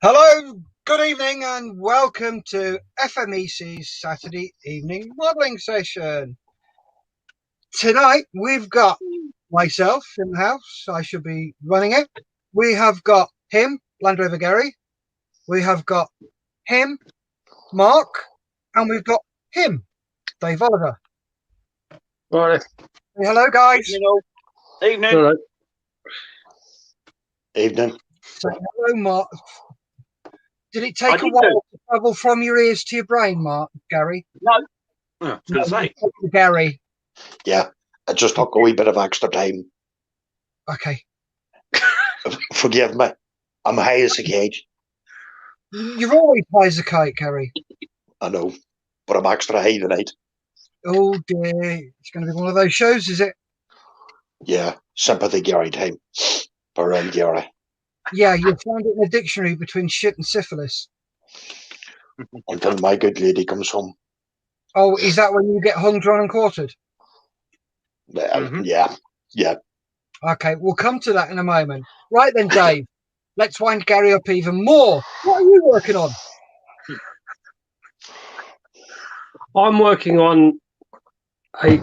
Hello, good evening, and welcome to FMEC's Saturday evening modelling session. Tonight we've got myself in the house. I should be running it. We have got him, Land Rover Gary. We have got him, Mark, and we've got him, Dave Oliver. Right. Hello, guys. Evening. Hello. Evening. So, hello, Mark. Did it take a while to travel from your ears to your brain, Mark, Gary? No. I was going to say. Gary. Yeah, it just took a wee bit of extra time. Okay. Forgive me. I'm high as a cage. You're always high as a kite, Gary. I know, but I'm extra high tonight. Oh, dear. It's going to be one of those shows, is it? Yeah, sympathy Gary time. For Gary. Yeah, you'll find it in the dictionary between shit and syphilis. Until my good lady comes home. Oh, is that when you get hung, drawn and quartered? Yeah. Okay, we'll come to that in a moment. Right then, Dave, let's wind Gary up even more. What are you working on? I'm working on a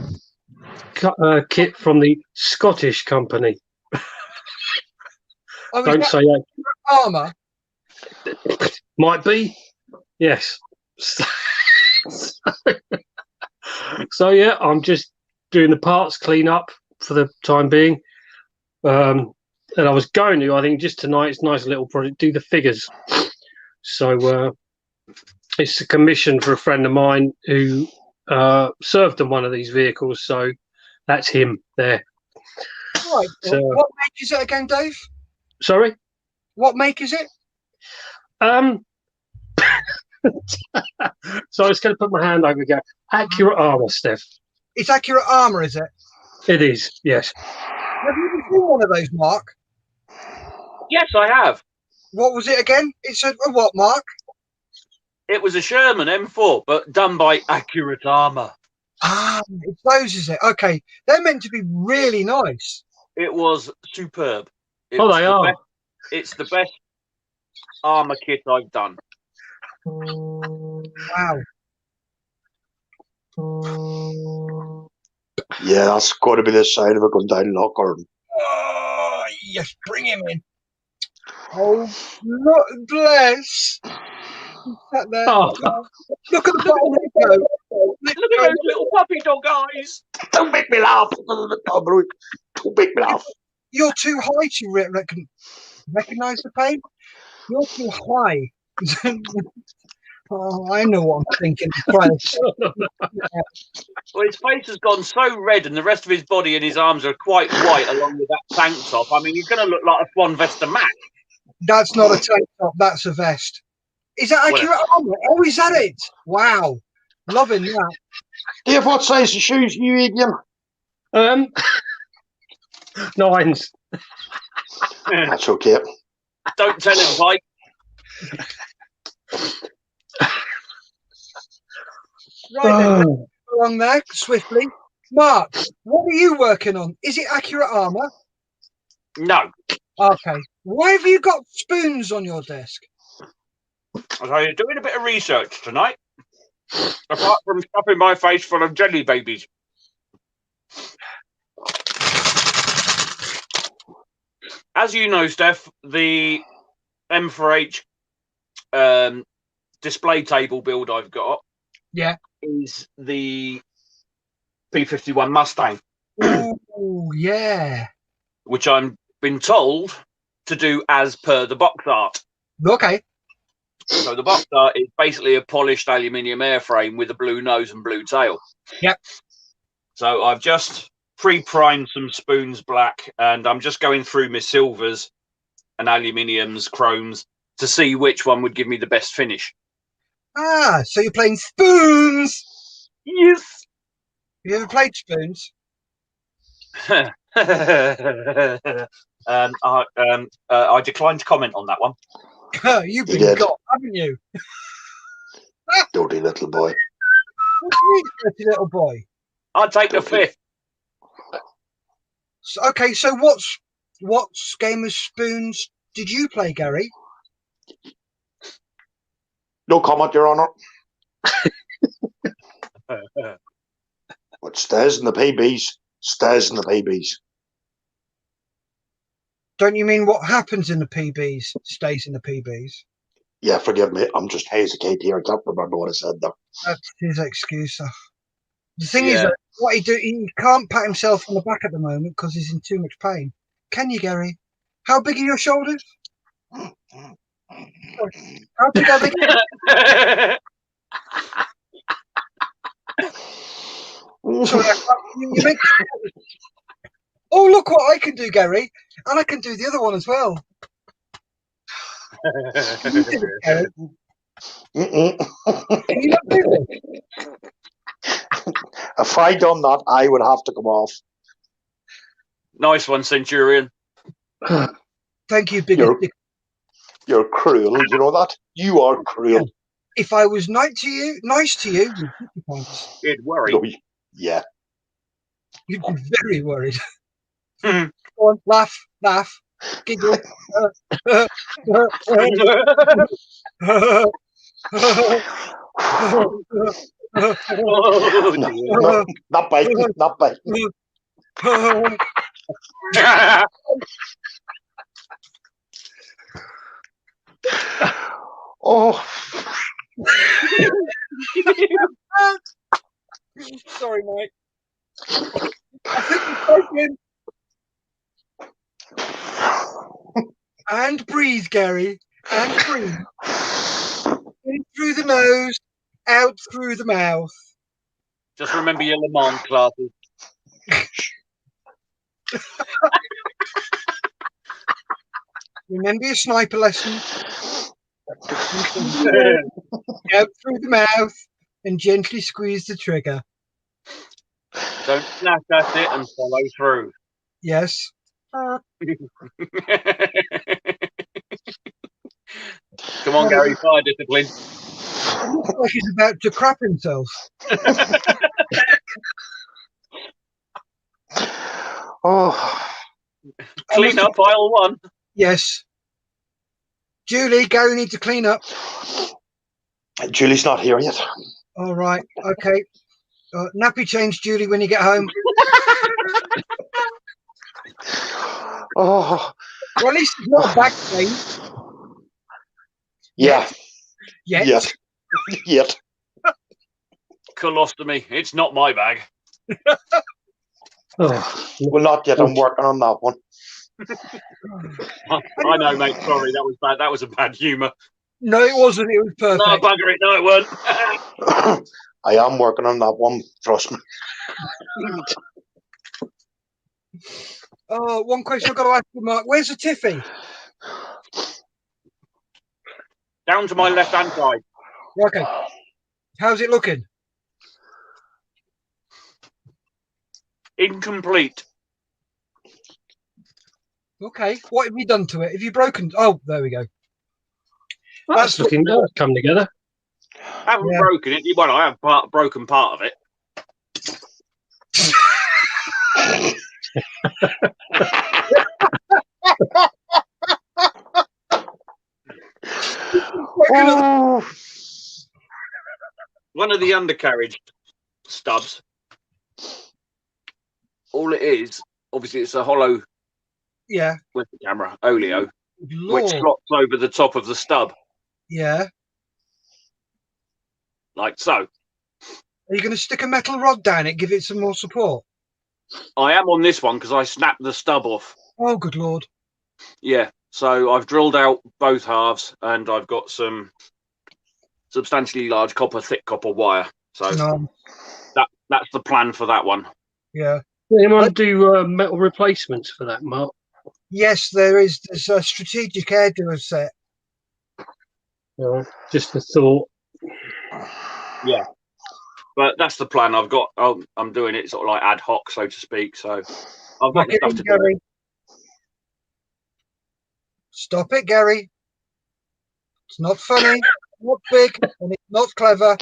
kit from the Scottish company. Oh, Don't say that. Armour? Might be. Yes. So, yeah, I'm just doing the parts clean up for the time being. And I was going to, I think, just tonight, it's a nice little project, do the figures. So it's a commission for a friend of mine who served on one of these vehicles. So that's him there. Right. So, what make is it again, Dave? Sorry? What make is it? So I was going to put my hand over again. Accurate Armour, Steph. It's Accurate Armour, is it? It is, yes. Have you seen one of those, Mark? Yes, I have. What was it again? It's a what, Mark? It was a Sherman M4, but done by Accurate Armour. Ah, it's those, is it? Okay. They're meant to be really nice. It was superb. They are. It's the best armour kit I've done. Wow. Yeah, that's got to be the side of it going down Lockhart. Oh, yes, bring him in. Oh, look, bless. He's sat there. Oh. Look at the bottom. Look at those little puppy dog eyes. Don't make me laugh. Don't make me laugh. You're too high to recognise the pain. You're too high. Oh, I know what I'm thinking. Well, his face has gone so red and the rest of his body and his arms are quite white along with that tank top. I mean, he's going to look like a Swan Vesta Mac. That's not a tank top, that's a vest. Is that Accurate Armour? Oh, is that it? Wow. Loving that. Dave, what size of shoes you Adrian? 9s. That's okay. Don't tell him, Mike. Right then, let's go along there swiftly. Mark, what are you working on? Is it Accurate Armour? No. Okay. Why have you got spoons on your desk? So you're doing a bit of research tonight, apart from stuffing my face full of jelly babies. As you know, Steph, the M4H display table build I've got is the P51 Mustang. Oh, yeah. Which I'm been told to do as per the box art. Okay. So the box art is basically a polished aluminium airframe with a blue nose and blue tail. Yep. So I've just pre-primed some spoons black, and I'm just going through my silvers and aluminiums, chromes, to see which one would give me the best finish. Ah, so you're playing spoons? Yes. You ever played spoons? I decline to comment on that one. You've He been did. got, haven't you? Dirty little boy. What do you mean, dirty little boy? I'd take the fifth. Okay, so what game of spoons did you play, Gary? No comment, Your Honour. What stays in the PBs stays in the PBs. Don't you mean what happens in the PBs stays in the PBs? Yeah, forgive me. I'm just hazy Kate here. I can't remember what I said there. That's his excuse. The thing is, Yeah. what he can't pat himself on the back at the moment because he's in too much pain. Can you, Gary? How big are your shoulders? How big are they? Sorry, you make. Oh, look what I can do, Gary, and I can do the other one as well. You did it, Gary. Can you not do it? If I done that, I would have to come off. Nice one, Centurion. Thank you, biggest dick. You're cruel. You know that? You are cruel. If I was nice to you, You'd worry. No, yeah. you'd be very worried. Go on, laugh, giggle. Oh, dear. Not biting. Not biting. Oh. Sorry, mate. I think we're broken. And breathe, Gary. And breathe. In through the nose, out through the mouth. Just remember your Le Mans classes. Remember your sniper lesson. Out through the mouth and gently squeeze the trigger. Don't snap at it and follow through. Yes. Come on, Gary, fire discipline. It looks like he's about to crap himself. Oh. Clean up aisle one. Yes. Julie, Gary needs to clean up. Julie's not here yet. All right. Okay. Nappy change, Julie, when you get home. Oh. Well, at least it's not a back pain. Yeah. Yet. Yet. Yet. Colostomy. It's not my bag. Oh, Well, not yet. I'm working on that one. I know, mate. Sorry, that was bad. That was a bad humour. No, it wasn't. It was No, perfect. bugger it. No, it weren't. I am working on that one. Trust me. Oh, one question I've got to ask you, Mark. Where's the Tiffy? Down to my left-hand side. Okay. How's it looking? Incomplete. Okay. What have you done to it? Have you broken? Oh, there we go. that's looking good. Come together. I haven't broken it. Well, I have broken part of it. Oh. One of the undercarriage stubs. All it is, obviously, it's a hollow. Yeah. With the camera, oleo, Lord. which slots over the top of the stub, Yeah. like so. Are you going to stick a metal rod down it, give it some more support? I am on this one because I snapped the stub off. Oh, good Lord. Yeah, so I've drilled out both halves and I've got some substantially large thick copper wire. So that's the plan for that one. Yeah. Does anyone do metal replacements for that, Mark? Yes, there is. There's a strategic air doer set. Just a thought. Yeah. But that's the plan. I'm doing it sort of like ad hoc, so to speak. So I've got the stuff to do. Stop it, Gary. It's not funny, it's not big, and it's not clever.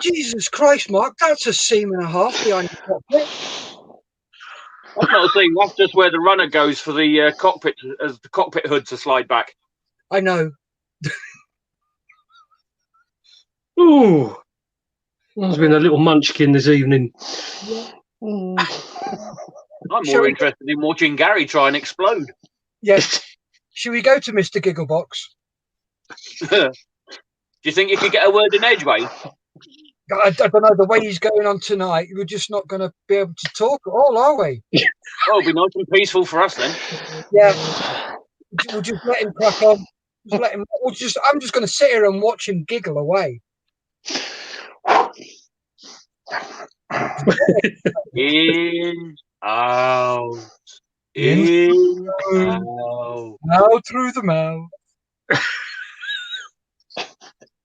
Jesus Christ, Mark, that's a seam and a half behind the cockpit. That's not a thing. That's just where the runner goes for the cockpit, as the cockpit hood to slide back. I know. Ooh, there's been a little munchkin this evening. I'm Shall more we- interested in watching Gary try and explode. Yes. Should we go to Mr. Gigglebox? Do you think you could get a word in edgeways? I don't know, the way he's going on tonight, we're just not going to be able to talk at all, are we? Oh, it'll be nice and peaceful for us then. Yeah. We'll just let him crack on. Just let him. I'm just going to sit here and watch him giggle away. In, out, in, out. Out through the mouth.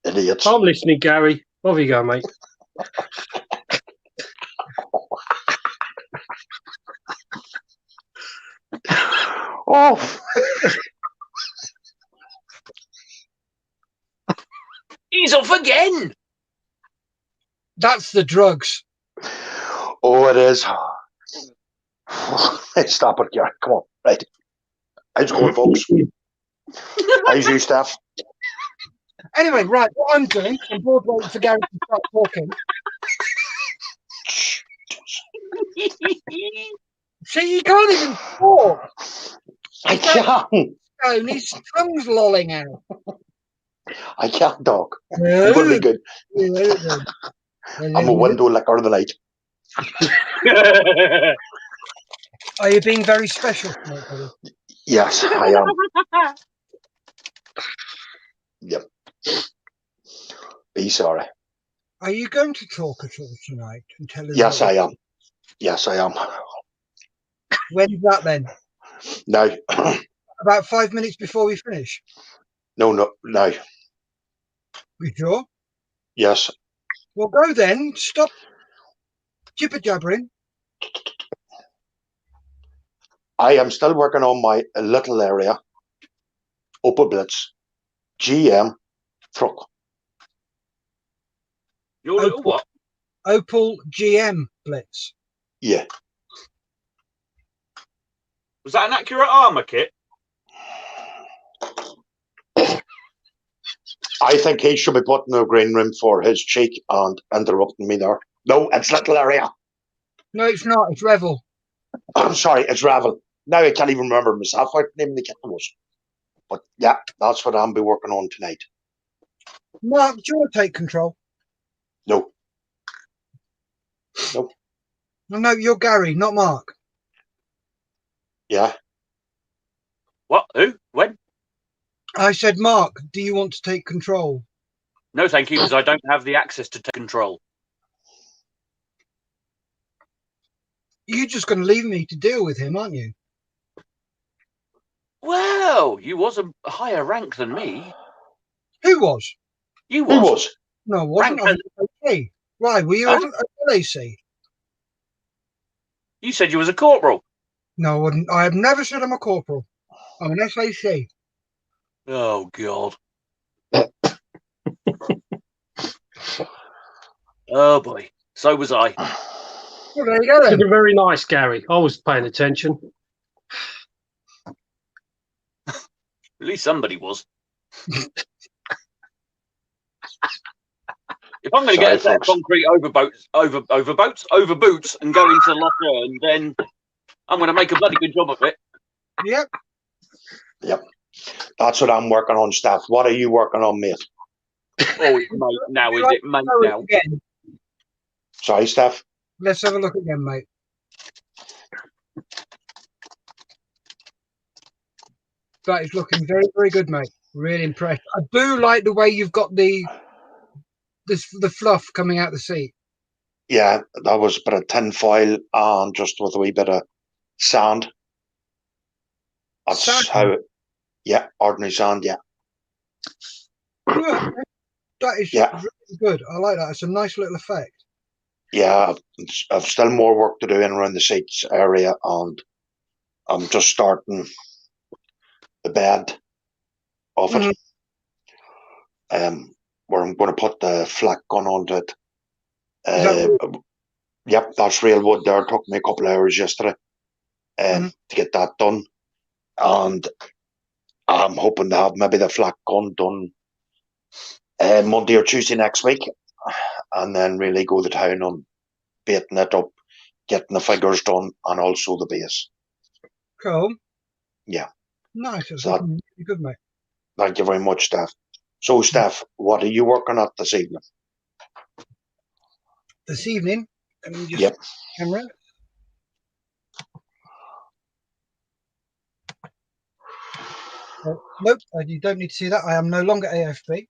Idiots. I'm listening, Gary. Off you go, mate. Oh, He's off again. That's the drugs. oh, it is. Hey, stop it, Gary. Come on. Right. How's it going, folks? How's you, Steph? Anyway, right, what I'm doing, I'm bored waiting for Gary to start talking. See, you can't even talk. I can't. And his tongue's lolling out. I can't talk. I'm going to be good. I'm a window licker of the night. Are you being very special tonight, buddy? Yes, I am. Yep. Be sorry. Are you going to talk at all tonight and tell us? Yes, I am. Yes, I am. When's that then? Now. About 5 minutes before we finish. No, now. You sure? Yes. Well, go then. Stop jibber jabbering. I am still working on my little area. Opel Blitz. GM. Truck. Your little what? Opel GM Blitz. Yeah. Was that an accurate armour kit? I think he should be putting a green room for his cheek and interrupting me there. No, it's little area. No, it's not. It's Revel. I'm sorry, it's Ravel. Now I can't even remember myself what the name of the kit was. But yeah, that's what I'll be working on tonight. Mark, do you want to take control? No. No, you're Gary, not Mark. Yeah. What? Who? When? I said, Mark, do you want to take control? No, thank you, because I don't have the access to take control. You're just going to leave me to deal with him, aren't you? Well, you was a higher rank than me. Who was? You Who was. was? No, I wasn't. I Rank was at LAC. Why? Were you Huh? at LAC? You said you was a corporal. No, I wouldn't. I have never said I'm a corporal. I'm an SAC. Oh, God. Oh, boy. So was I. Well, there you go then. You're very nice, Gary. I was paying attention. At least somebody was. If I'm going to get a set of concrete over boots, and go into Lochern, then I'm going to make a bloody good job of it. Yep. Yep. That's what I'm working on, Steph. What are you working on, mate? Oh, it's mate now, is it? Mate Let's now. again. Sorry, Steph. Let's have a look again, mate. That is looking very, very good, mate. Really impressed. I do like the way you've got the fluff coming out the seat. Yeah, that was a bit of tin foil and just with a wee bit of sand. That's Sand? how. Yeah, ordinary sand. Yeah. Yeah, that is Yeah. really good. I like that. It's a nice little effect. Yeah, I've still more work to do in around the seats area and I'm just starting the bed of it. Where I'm going to put the flak gun onto it. Yep, that's real wood there. It took me a couple of hours yesterday to get that done. And I'm hoping to have maybe the flak gun done Monday or Tuesday next week, and then really go to town on baiting it up, getting the figures done, and also the base. Cool. Yeah. Nice. It's So really good, mate. Thank you very much, Steph. So, Steph, what are you working at this evening? This evening, let me just camera. Nope, you don't need to see that. I am no longer AFB.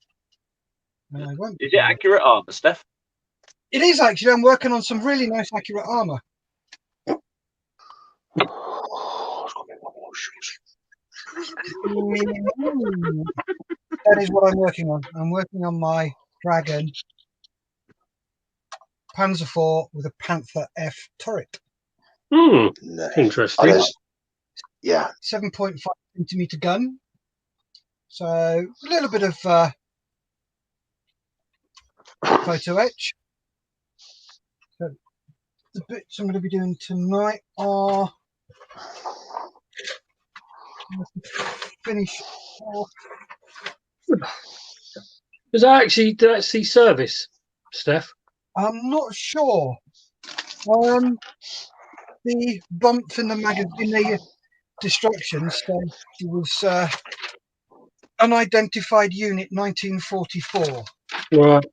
And I won't. Is it accurate armour, Steph? It is actually. I'm working on some really nice accurate armour. That is what I'm working on. I'm working on my Dragon Panzer IV with a Panther F turret. Interesting. 7.5 centimeter gun. So a little bit of photo etch. So the bits I'm going to be doing tonight are finish off. Does that see service, Steph? I'm not sure. The bump in the magazine, the destructions, so it was unidentified unit 1944. Right.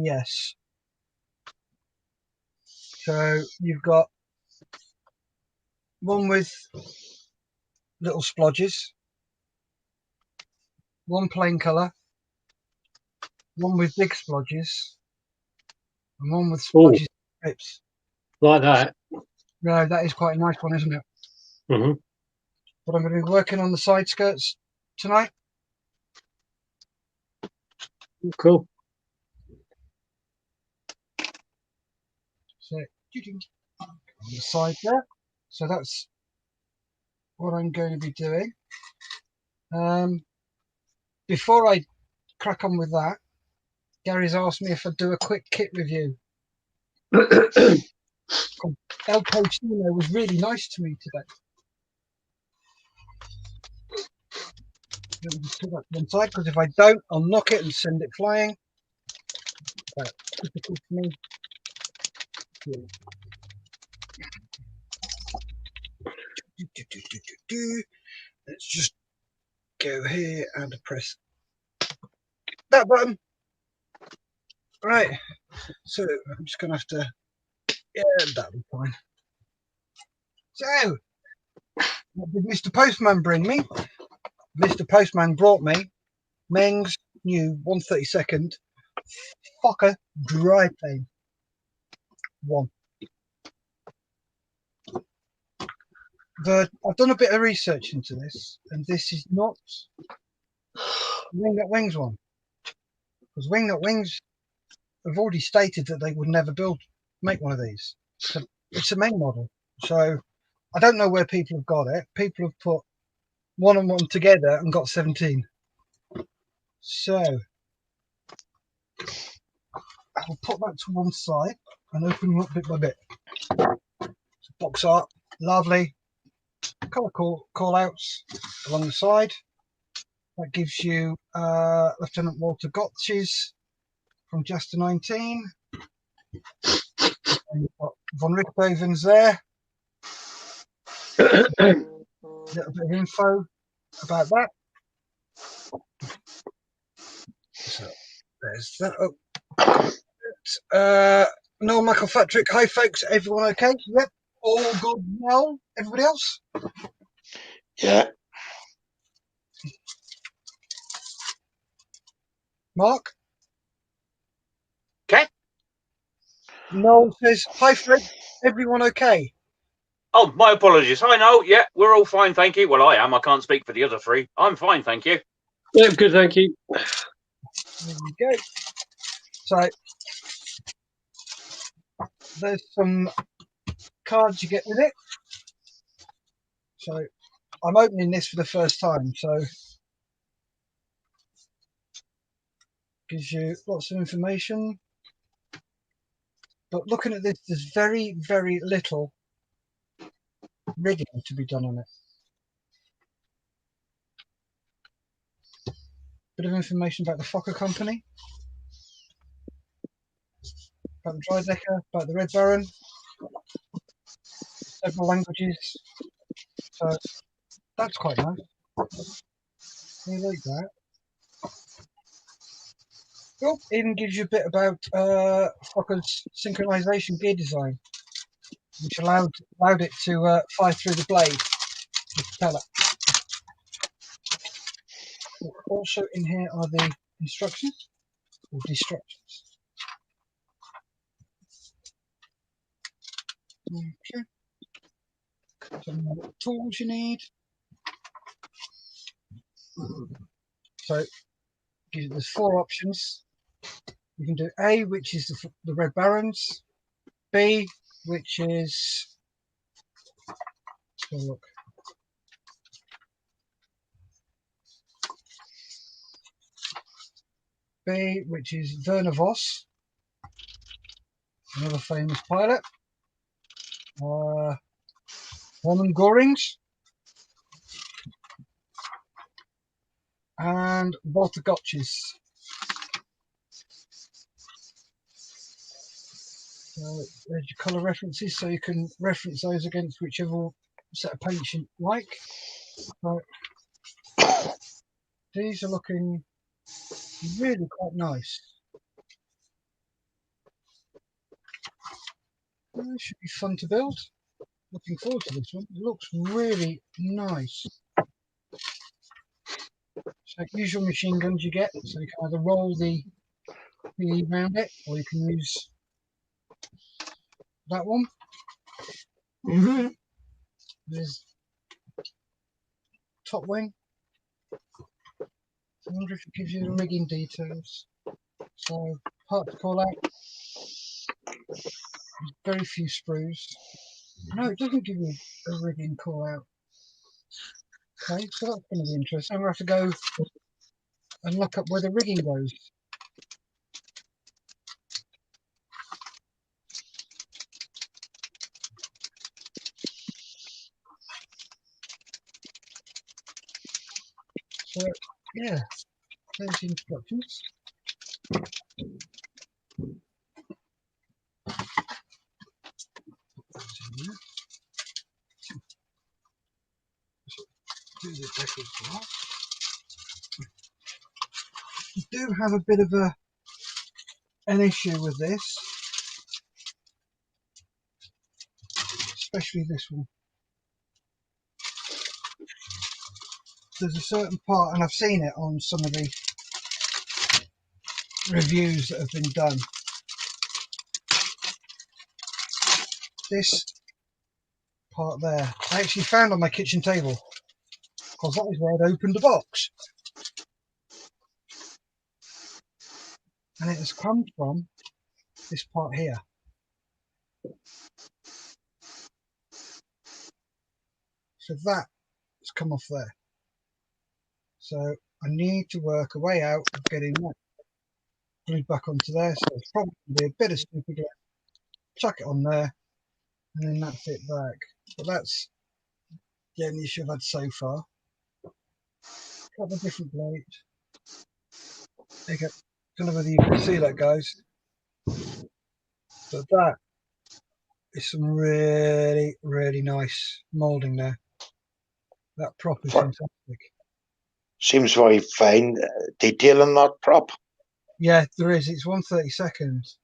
Yes. So you've got one with little splodges, one plain colour, one with big splodges, and one with splodges strips. Like that. No, that is quite a nice one, isn't it? Mm-hmm. But I'm going to be working on the side skirts tonight. Cool. So on the side there. So that's what I'm going to be doing. Before I crack on with that, Gary's asked me if I'd do a quick kit review. El Cochino was really nice to me today. Let me just put that to one side, because if I don't, I'll knock it and send it flying. Typical for me. Yeah. Let's just go here and press that button. Right. So I'm just going to have to. Yeah, that'll be fine. So, what did Mr. Postman bring me? Mr. Postman brought me Meng's new 132nd Fokker dry plane. One. But I've done a bit of research into this, and this is not Wing That Wings one. Because Wing That Wings have already stated that they would never make one of these. So it's a main model. So I don't know where people have got it. People have put one and one together and got 17. So I'll put that to one side and open them up bit by bit. Box art, lovely. Colour call outs along the side. That gives you Lieutenant Walter Gottsch's from Just to 19. And you've got von Richthoven's there. A little bit of info about that. So there's that. Oh. Noel McElfatrick. Hi folks, everyone okay? Yep. All good now. Everybody else? Yeah. Mark? Okay. Noel says, hi Fred, everyone okay? Oh, my apologies. Hi, Noel. Yeah, we're all fine, thank you. Well, I am. I can't speak for the other three. I'm fine, thank you. Yeah, good, thank you. There you go. So there's some cards you get with it. So I'm opening this for the first time, so gives you lots of information. But looking at this, there's very, very little rigging to be done on it. Bit of information about the Fokker company, about the Drydecker, about the Red Baron, several languages. So that's quite nice. I like that. Oh, even gives you a bit about Fokker's synchronization gear design, which allowed it to fire through the blade, the propeller. Also in here are the instructions or destructions. Okay. Some more tools you need. So there's 4 options. You can do A, which is the Red Barons. B, which is, let's have a look. B, which is Werner Voss, another famous pilot. Hermann Görings and Walter Gotches. There's your colour references, so you can reference those against whichever set of paints you like. So these are looking really quite nice. It should be fun to build. Looking forward to this one. It looks really nice. So usual machine guns you get, so you can either roll the thingy around it, or you can use that one. There's top wing. I wonder if it gives you the rigging details. So part to call out. There's very few sprues. No, it doesn't give you a rigging call out. Okay, so that's going to be interesting. I'm going to have to go and look up where the rigging goes. So, yeah, there's the instructions. Do the deckers for that. You do have a bit of an issue with this, especially this one. There's a certain part, and I've seen it on some of the reviews that have been done. This part there, I actually found on my kitchen table, because that is where I'd opened the box. And it has come from this part here. So that has come off there. So I need to work a way out of getting that glued back onto there. So it's probably be a bit of super glue. Chuck it on there, and then that's it back. But that's the only issue I've had so far. A couple of different blades. There you go. Don't know whether you can see that, guys. But that is some really, really nice moulding there. That prop is fantastic. Seems very fine detail in that prop. Yeah, there is. It's 1/32.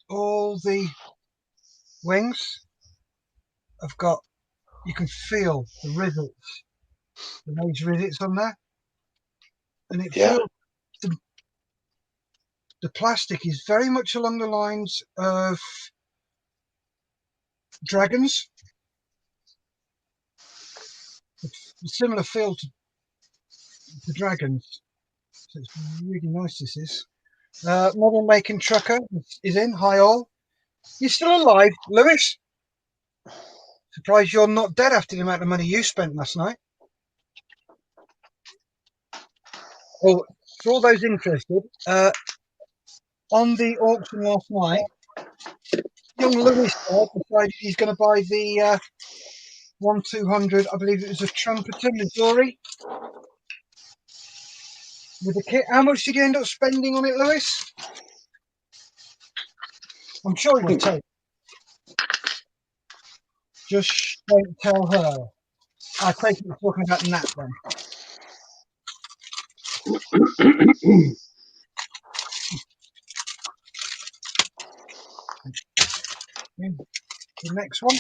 All the wings have got, you can feel the rivets, the major rivets on there. And it feels, the plastic is very much along the lines of Dragons. A similar feel to the Dragons. So it's really nice, this is. Model making trucker is in. Hi all. You're still alive, Lewis? Surprised you're not dead after the amount of money you spent last night. Well, for all those interested, on the auction last night, young Lewis decided he's going to buy the 1-200, I believe it was a Trumpeter, Missouri, with a kit. How much did you end up spending on it, Lewis? I'm sure he will tell you. Just don't tell her. I take it you're talking about Nat then. The next one.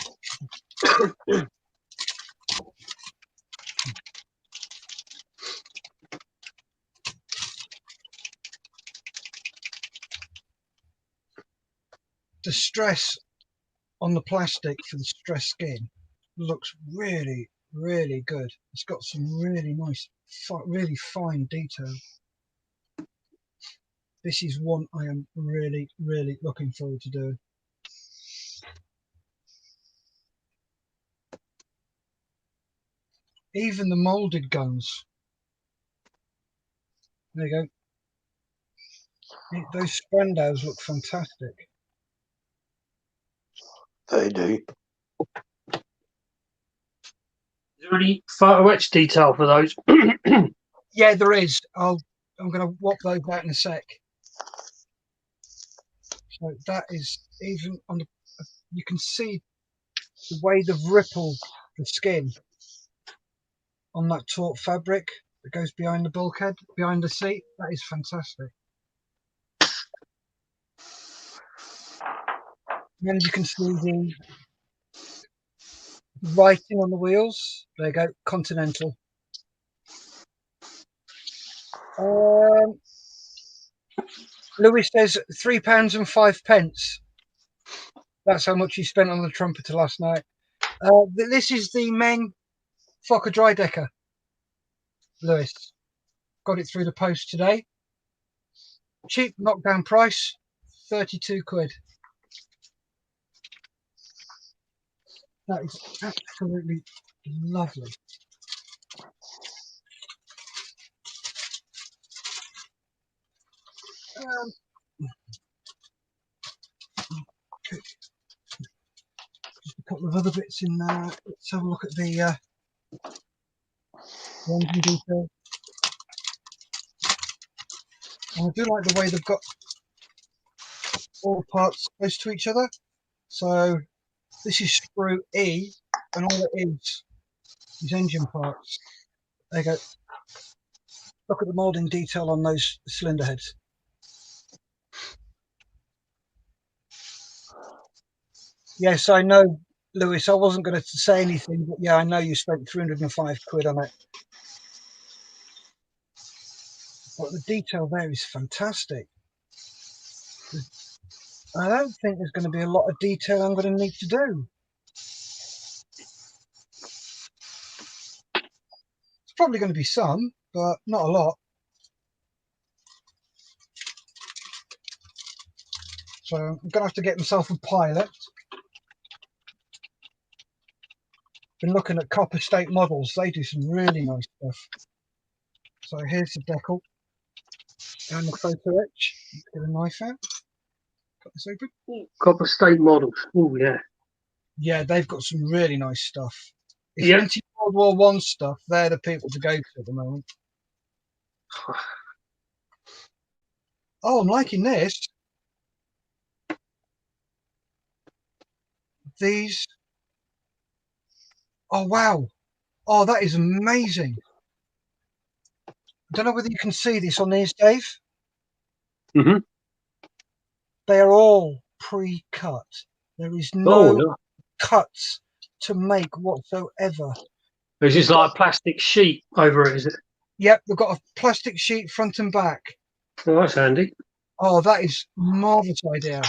The stress on the plastic for the stress skin looks really, really good. It's got some really nice, really fine detail. This is one I am really, really looking forward to doing. Even the moulded guns. There you go. Those Sprandaus look fantastic. They do. Is there any photo etch detail for those? Yeah, there is. I'm going to whop those out in a sec. So that is even on the. You can see the way they've rippled the skin on that taut fabric that goes behind the bulkhead, behind the seat. That is fantastic. And you can see the writing on the wheels. There you go, Continental. Louis says £3.05. That's how much he spent on the Trumpeter last night. This is the Men Fokker Dry Decker. Lewis got it through the post today. Cheap knockdown price, £32. That is absolutely lovely. Just a couple of other bits in there. Let's have a look at the engine detail. And I do like the way they've got all parts close to each other. So this is sprue E, and all it is engine parts. There you go. Look at the moulding detail on those cylinder heads. Yes, I know, Lewis. I wasn't going to say anything, but yeah, I know you spent £305 on it. But the detail there is fantastic. I don't think there's going to be a lot of detail I'm going to need to do. It's probably going to be some, but not a lot. So I'm going to have to get myself a pilot. Been looking at Copper State models. They do some really nice stuff. So here's the decal and the photo etch. Let's get a knife out. Cut this open. Copper State models. Oh, yeah. Yeah, they've got some really nice stuff. If you're into World War One stuff, they're the people to go to at the moment. Oh, I'm liking this. These. Oh, wow. Oh, that is amazing. I don't know whether you can see this on these, Dave. Mm-hmm. They are all pre-cut. There is no cuts to make whatsoever. It's just like a plastic sheet over it, is it? Yep, they've got a plastic sheet front and back. Oh, that's handy. Oh, that is a marvellous idea.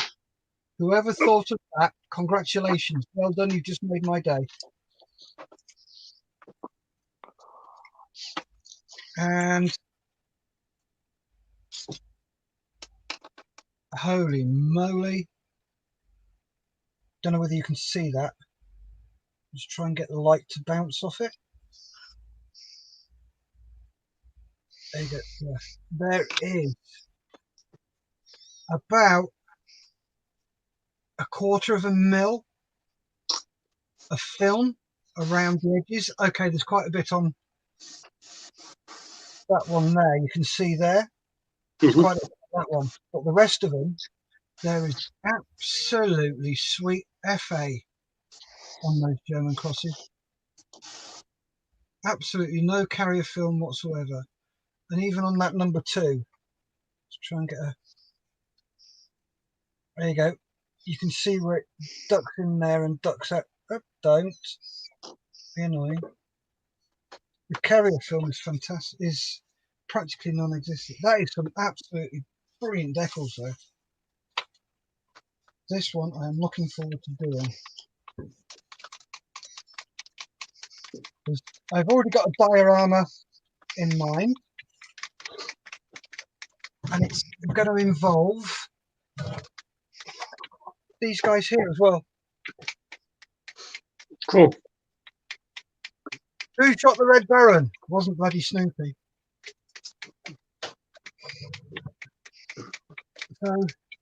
Whoever thought of that, congratulations. Well done, you just made my day. And holy moly. Don't know whether you can see that. Just try and get the light to bounce off it. There you go. Yeah. There is about 1/4 mil of film around the edges. Okay, there's quite a bit on that one there. You can see there. There's quite a bit on that one. But the rest of them, there is absolutely sweet FA on those German crosses. Absolutely no carrier film whatsoever. And even on that number 2, let's try and get a... There you go. You can see where it ducks in there and ducks out. Oh, don't be annoying. The carrier film is fantastic. Is practically non-existent. That is some absolutely brilliant decals, though. This one I am looking forward to doing. I've already got a diorama in mind, and it's going to involve these guys here as well. Cool. Who shot the Red Baron? Wasn't bloody Snoopy. So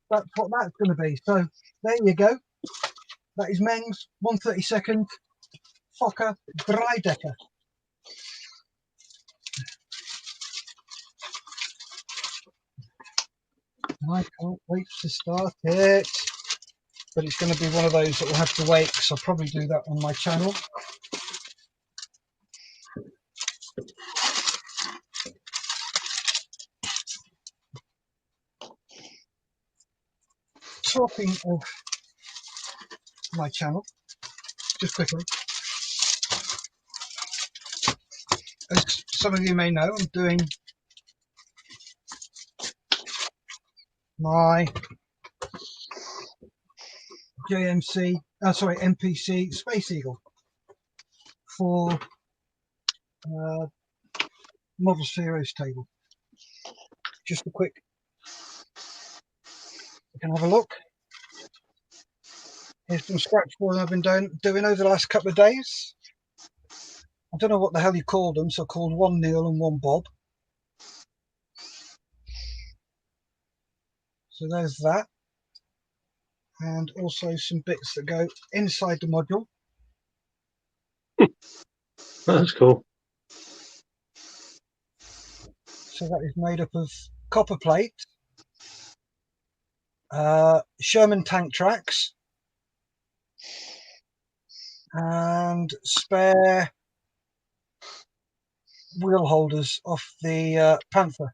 that's what that's going to be. So there you go. That is men's 1/32 Fokker Dreidecker. I can't wait to start it. But it's going to be one of those that will have to wait, because I'll probably do that on my channel. Talking of my channel, just quickly, as some of you may know, I'm doing my MPC Space Eagle for Models for Heroes table. Just a quick, you can have a look. Here's some scratch boarding I've been doing over the last couple of days. I don't know what the hell you called them, so I called one Neil and one Bob. So there's that. And also some bits that go inside the module. That's cool. So that is made up of copper plate, Sherman tank tracks, and spare wheel holders off the Panther.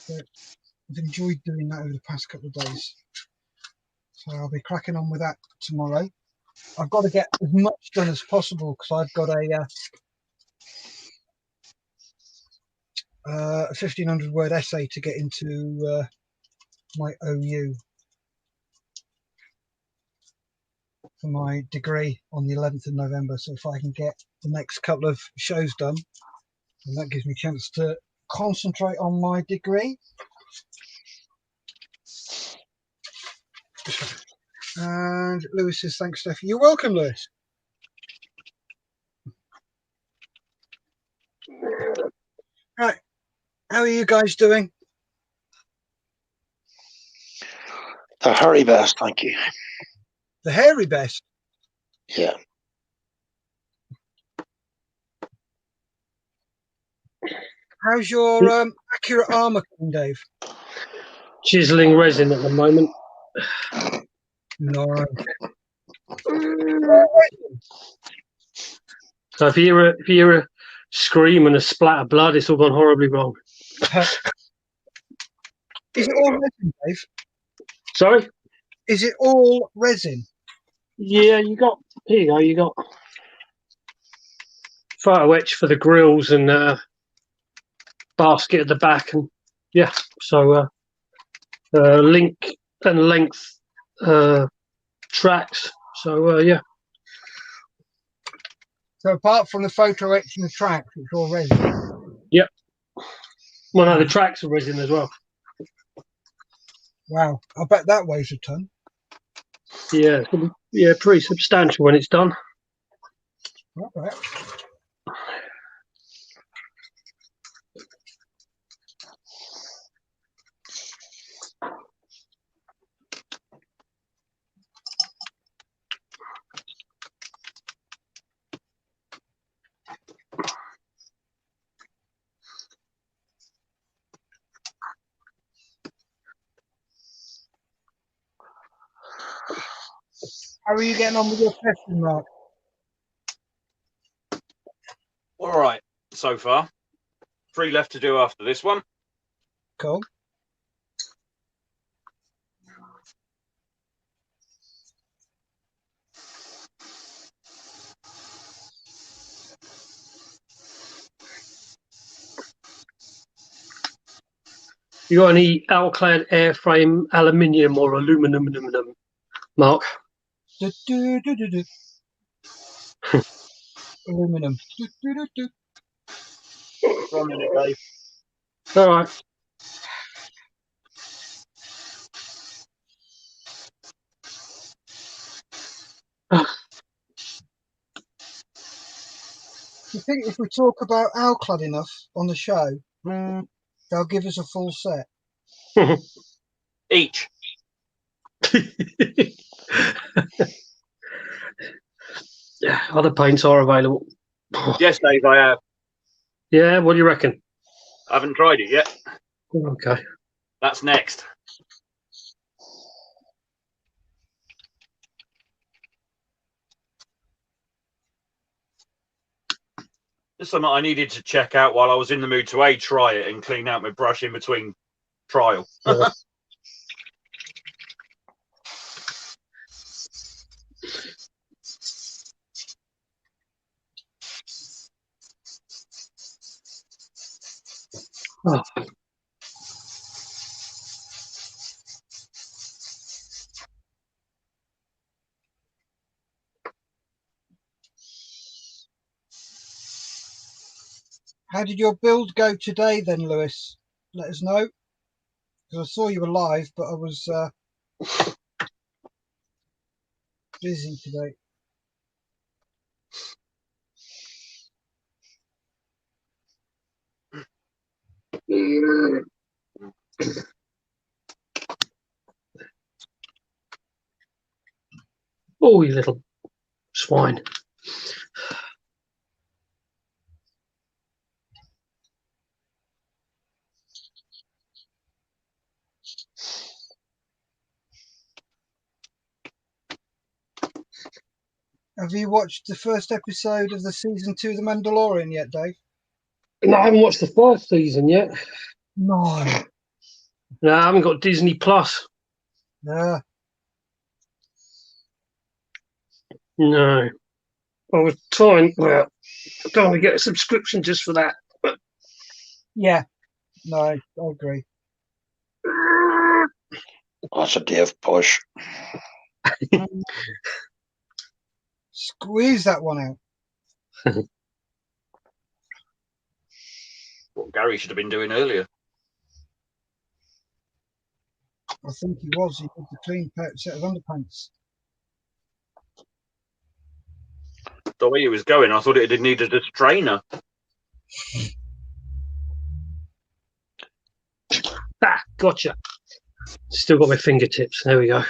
So I've enjoyed doing that over the past couple of days. So I'll be cracking on with that tomorrow. I've got to get as much done as possible, because I've got a 1,500 word essay to get into my OU for my degree on the 11th of November. So if I can get the next couple of shows done, then that gives me a chance to concentrate on my degree. And Lewis says, thanks, Steph. You're welcome, Lewis. Right. How are you guys doing? The hairy best, thank you. The hairy best? Yeah. How's your accurate armour coming, Dave? Chiseling resin at the moment. No. So if you hear a scream and a splat of blood, it's all gone horribly wrong. Is it all resin, Dave? Sorry? Is it all resin? Yeah, here you go, you got photo etch for the grills and basket at the back, and yeah, so link and length tracks. So yeah. So apart from the photo etch and the tracks, it's all resin? Yep. Well, no, the tracks are resin as well. Wow, I bet that weighs a ton. Yeah, it's gonna be, pretty substantial when it's done. Okay. How are you getting on with your testing, Mark? All right, so far. 3 left to do after this one. Cool. You got any alclad airframe aluminium or aluminum, Mark? Do. Aluminum. Do. One minute, Dave. All right. You think if we talk about Alclad enough on the show, they'll give us a full set? Each. Yeah, other paints are available. Yes, Dave, I have. Yeah, what do you reckon? I haven't tried it yet. Okay. That's next. Just something I needed to check out while I was in the mood to try it and clean out my brush in between trial. Yeah. Oh. How did your build go today then, Lewis? Let us know. Because I saw you were live, but I was busy today. Oh, you little swine. Have you watched the first episode of the season 2 of The Mandalorian yet, Dave? No, I haven't watched the first season yet. No. No, I haven't got Disney Plus. Yeah. No. I was trying, well, I don't want to get a subscription just for that. Yeah. No, I agree. That's a Dave push. Squeeze that one out. What Gary should have been doing earlier. I think he was. He did the clean set of underpants. The way he was going, I thought it needed a strainer. Ah, gotcha. Still got my fingertips. There we go.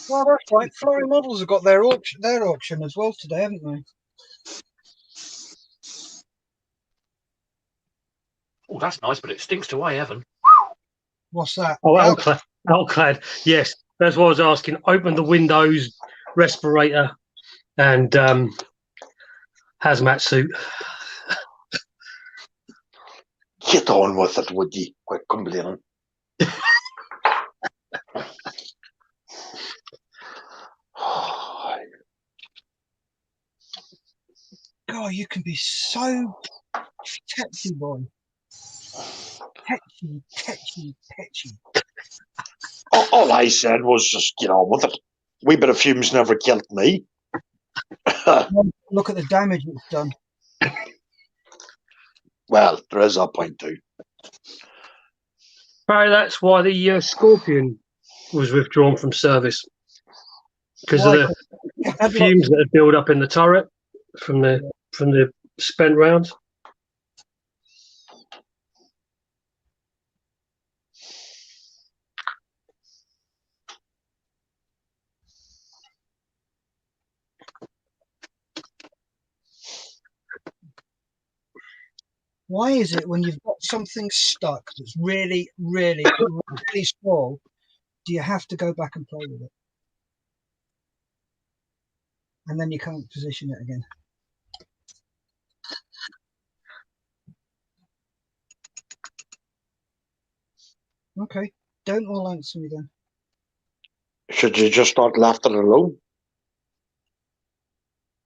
Well, that's right. Flurry Models have got their auction as well today, haven't they? Oh, that's nice, but it stinks to high heaven. What's that? Oh, Alclad. Yes, that's what I was asking. Open the windows, respirator, and hazmat suit. Get on with it, would you? Quit complaining. God, you can be so tetchy, boy. Tetchy. All I said was just get on with it. Wee bit of fumes never killed me. Look at the damage it's done. Well, there is that point too. Apparently that's why the Scorpion was withdrawn from service, because of Why? the It had fumes that had built up in the turret from the spent rounds. Why is it when you've got something stuck that's really, really, really small, do you have to go back and play with it? And then you can't position it again. Okay, don't all answer me then. Should you just not left it alone?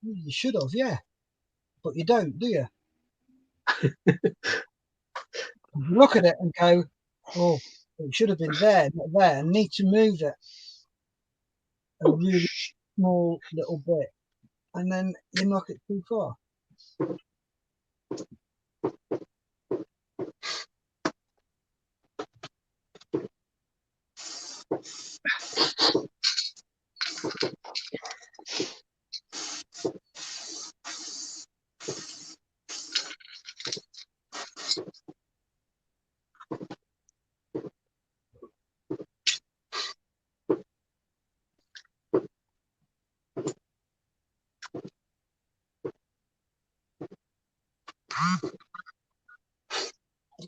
You should have, yeah. But you don't, do you? You look at it and go, oh, it should have been there, not there. I need to move it a really small little bit. And then you knock it too far.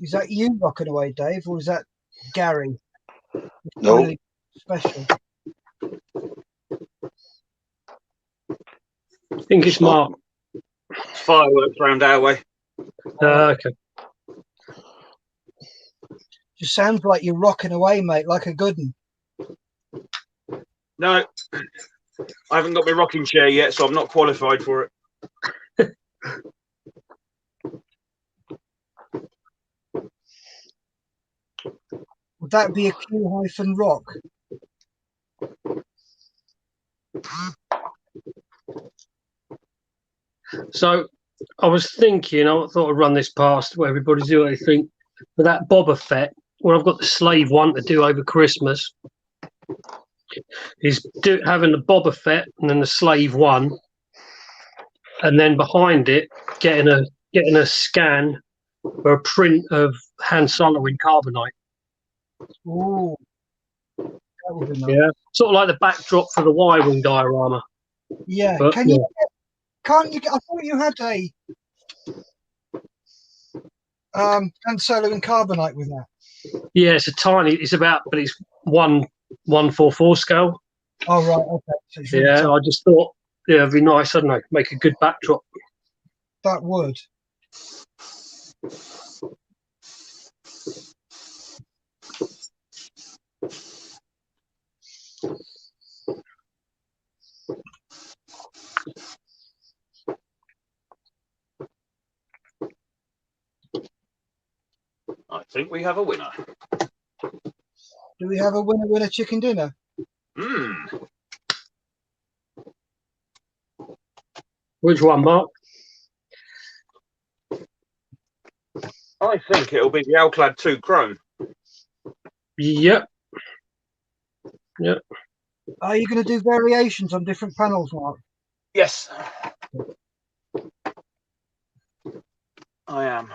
Is that you rocking away, Dave, or is that Gary? No. Finally special. I think it's Mark. It's fireworks round our way. Okay. Just sounds like you're rocking away, mate, like a good one. No, I haven't got my rocking chair yet, so I'm not qualified for it. Would that be a Q-rock? So I was thinking, I thought I'd run this past where everybody do what they think. For that Boba Fett, what I've got the slave one to do over Christmas is having the Boba Fett and then the slave one, and then behind it getting a scan for a print of Han Solo in carbonite. Ooh, that would be nice. Yeah, sort of like the backdrop for the Y-wing diorama. Yeah, But, can't you? I thought you had a Han Solo in carbonite with that. Yeah, it's a tiny. It's about, but it's 1:4 scale. Oh right, okay. So it's really Yeah, tiny. I just thought, yeah, it'd be nice. I don't know, make a good backdrop. That would. I think we have a winner. Do we have a winner chicken dinner? Which one, Mark? I think it'll be the Alclad 2 Chrome. Yep. Are you going to do variations on different panels, Mark? Yes, I am.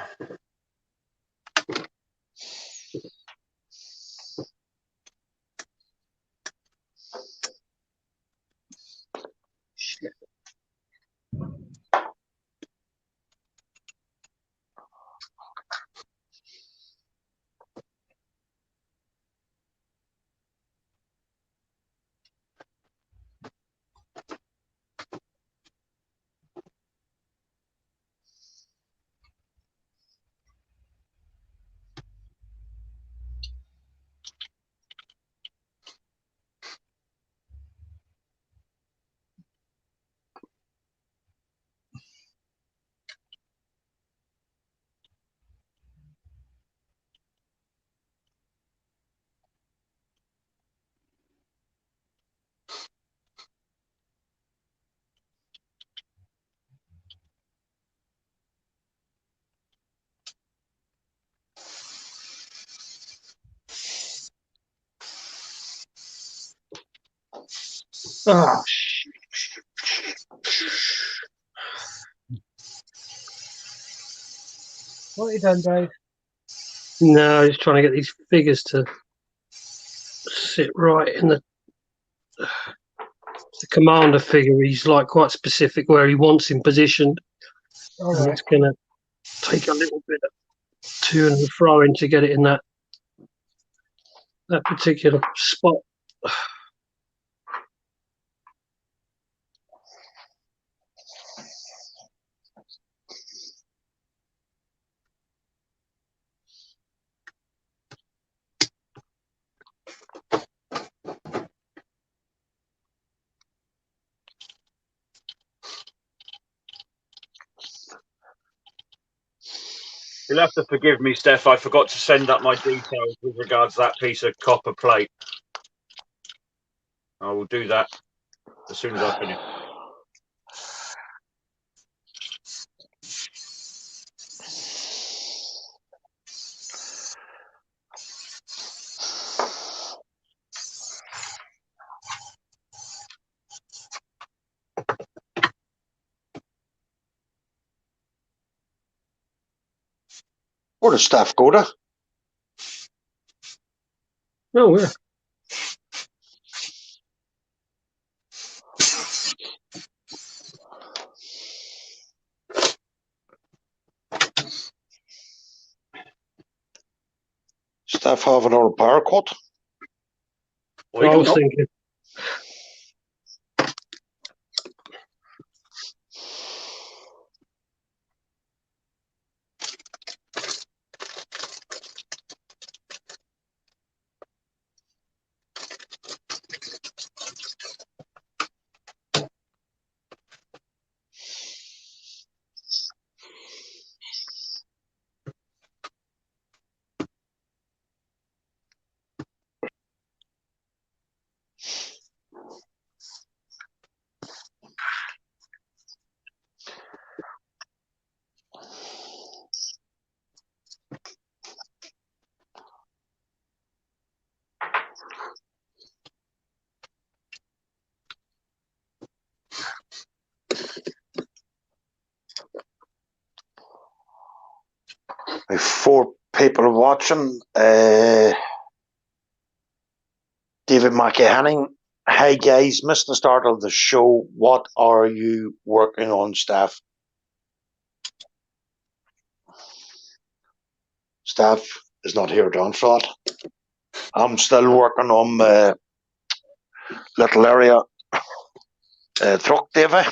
Oh, shit. What have you done, Dave? No, just trying to get these figures to sit right in the commander figure. He's like quite specific where he wants him positioned. All And right. it's going to take a little bit of to and froing to get it in that particular spot. You'll have to forgive me, Steph. I forgot to send up my details with regards to that piece of copper plate. I will do that as soon as I finish. Where does Steph go to? Oh, yeah. Steph have another power cut? Well, I was thinking. With 4 people watching. David McEhanning. Hey guys, missed the start of the show. What are you working on, Steph? Steph is not here, John Fraud. I'm still working on my little area truck, Davey.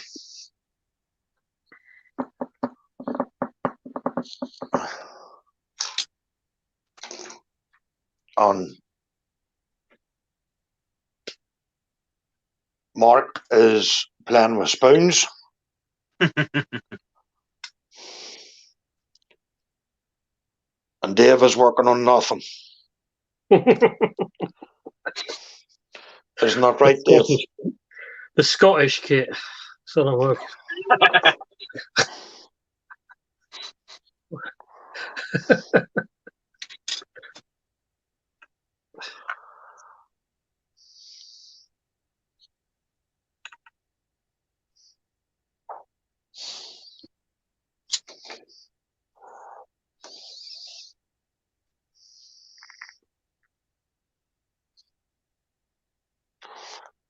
On Mark is playing with spoons. And Dave is working on nothing. Isn't that right, Dave? The Scottish kit. That's what I'm working.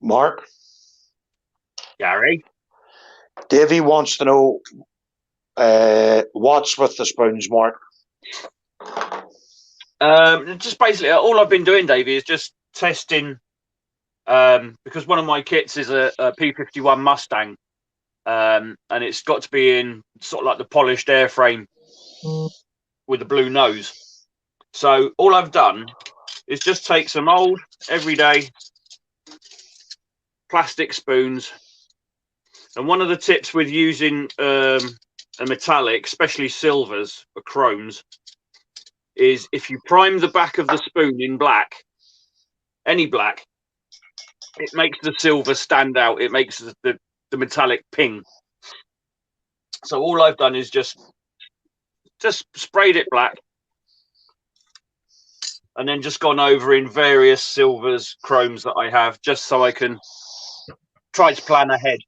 Mark? Gary? Davey wants to know what's with the spoons, Mark. Just basically, all I've been doing, Davey, is just testing. Because one of my kits is a P51 Mustang, and it's got to be in sort of like the polished airframe with the blue nose. So all I've done is just take some old, everyday plastic spoons. And one of the tips with using a metallic, especially silvers or chromes, is if you prime the back of the spoon in black, any black, it makes the silver stand out. It makes the metallic ping. So all I've done is just sprayed it black and then just gone over in various silvers, chromes that I have, just so I can try to plan ahead.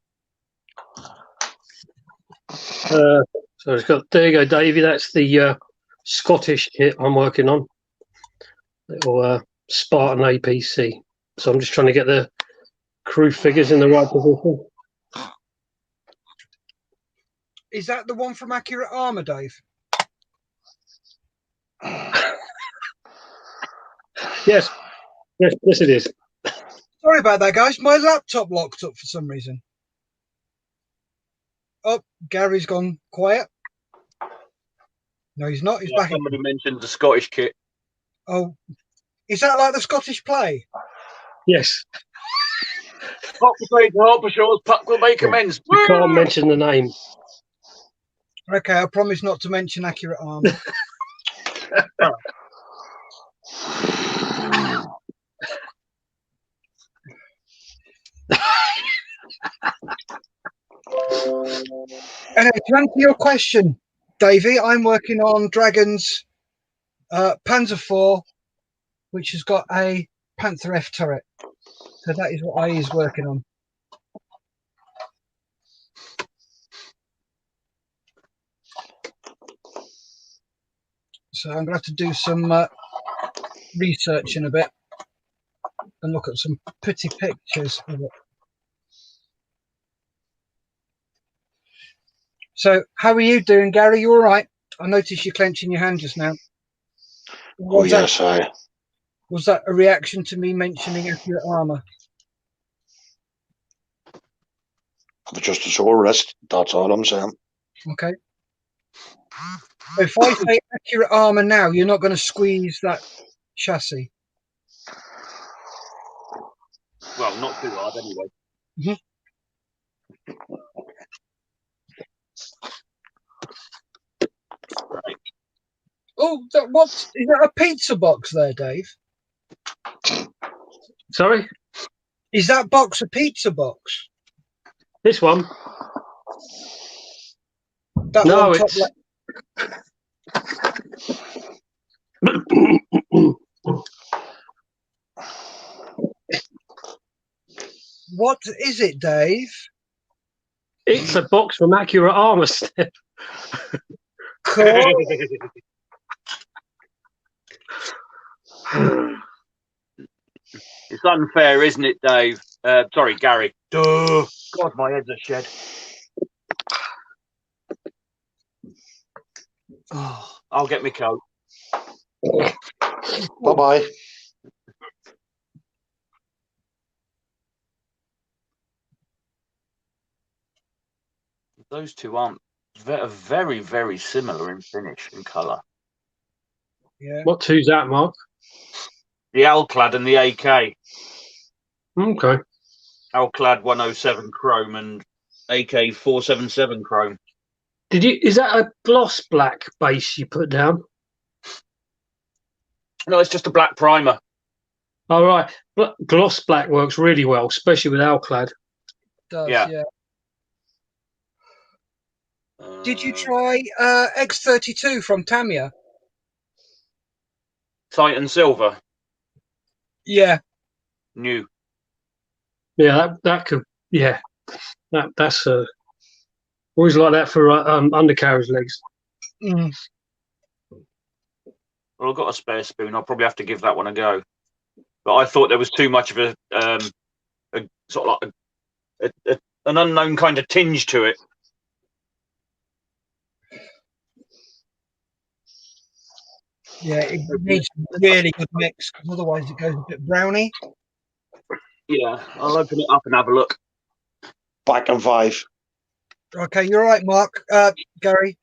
So it's got, there you go, Davey. That's the Scottish kit I'm working on. Little Spartan APC. So I'm just trying to get the crew figures in the right position. Is that the one from Accurate Armour, Dave? Yes, it is. Sorry about that, guys. My laptop locked up for some reason. Oh, Gary's gone quiet. No, he's not. He's back. Somebody mentioned the Scottish kit. Oh, is that like the Scottish play? Yes. Hot potato, hot shores, puck will make amends. You can't mention the name. Okay, I promise not to mention Accurate Armour. Anyway, to answer your question, Davey, I'm working on Dragon's Panzer IV, which has got a Panther F turret. So that is what I is working on. So I'm going to have to do some research in a bit and look at some pretty pictures of it. So how are you doing, Gary? You all right? I noticed you clenching your hand just now. Oh, yes, Was that a reaction to me mentioning Accurate Armour? just a sore wrist. That's all I'm saying. Okay. If I say Accurate Armour now, you're not going to squeeze that chassis. Well, not too hard anyway. Mm-hmm. Right. Oh, what is that? A pizza box there, Dave? Sorry? Is that box a pizza box? This one? That No, one top it's... left. What is it, Dave? It's a box from Accurate Armour. Cool. It's unfair, isn't it, Dave? Sorry, Gary. Duh. God, my head's a shed. Oh, I'll get my coat. Bye-bye. Those two aren't very, very similar in finish and colour. Yeah. What two's that, Mark? The Alclad and the AK. Okay. Alclad 107 chrome and AK 477 chrome. Is that a gloss black base you put down? No, it's just a black primer. All right. Gloss black works really well, especially with Alclad. Does, Yeah. Did you try X32 from Tamiya? Titan Silver? Yeah. New. Yeah, that could. Yeah, that's always like that for undercarriage legs. Mm. Well, I've got a spare spoon. I'll probably have to give that one a go. But I thought there was too much of a sort of like an unknown kind of tinge to it. Yeah, it needs a really good mix, because otherwise it goes a bit browny. Yeah, I'll open it up and have a look. Back in 5. Okay, you're right, Mark. Gary.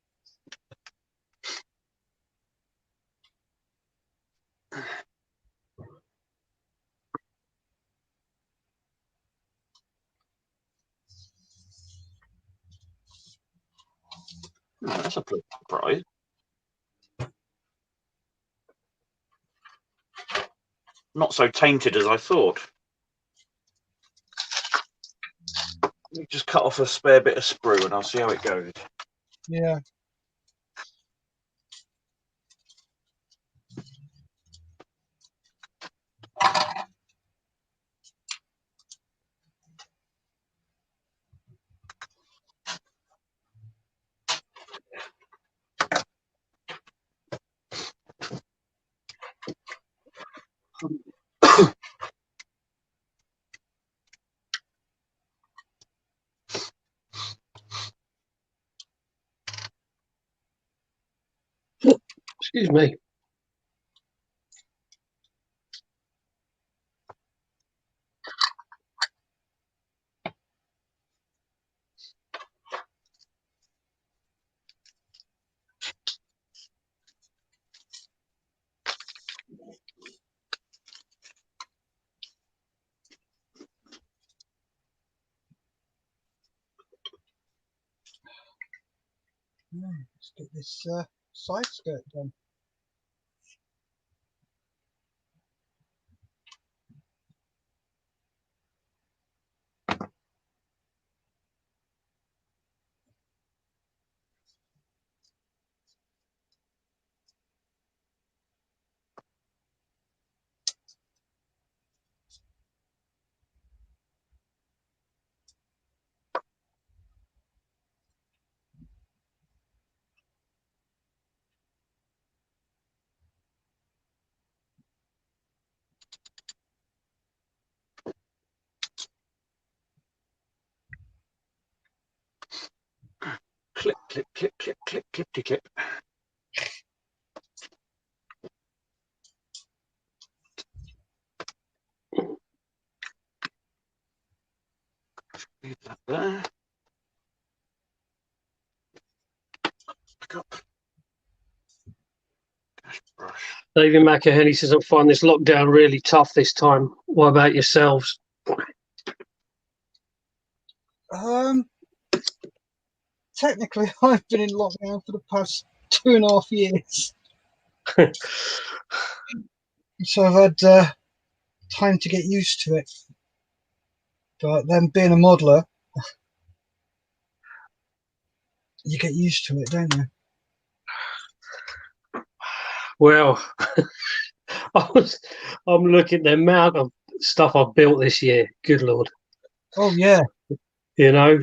That's a pleasant surprise. Not so tainted as I thought. Let me just cut off a spare bit of sprue and I'll see how it goes. Yeah. Excuse me. Let's get this side skirt done. Clip, clip, clip, clip, clip, clippity clip. Leave that there. Pick up. Dash brush. David McEhenny says, I find this lockdown really tough this time. What about yourselves? Technically, I've been in lockdown for the past 2.5 years, so I've had time to get used to it. But then being a modeler, you get used to it, don't you? Well, I'm looking at the amount of stuff I've built this year. Good Lord. Oh yeah. You know,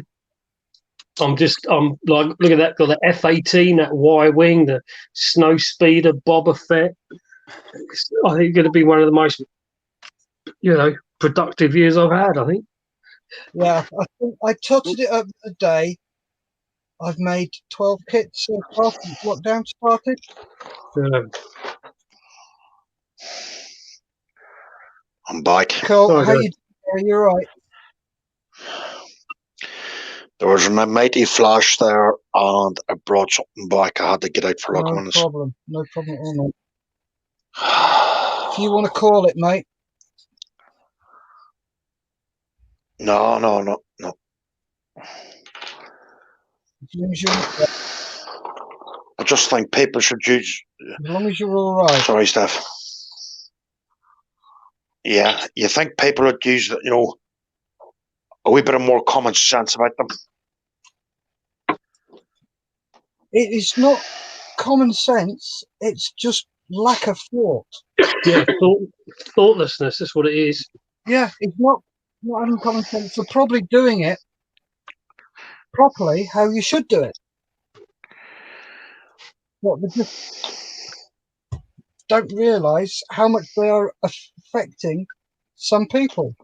I'm like, look at that, got the F-18, that Y-wing, the Snow Speeder, Boba Fett. I think it's going to be one of the most, productive years I've had, I think. Yeah, I think I totted it up a day. I've made 12 kits so far since lockdown started. I'm back. Cool. Sorry, How guys. you doing? You're right. There was a mighty flash there, and I brought something back. I had to get out for a couple No minutes. problem. No problem at all, mate. If you want to call it, mate. No. As long as you're, I just think people should use. as long as you're all right. Sorry, Steph. Yeah, you think people would use, a wee bit of more common sense about them? It is not common sense. It's just lack of thought. Yeah, thoughtlessness, that's what it is. Yeah, it's not having common sense. They're probably doing it properly how you should do it. But they just don't realise how much they are affecting some people.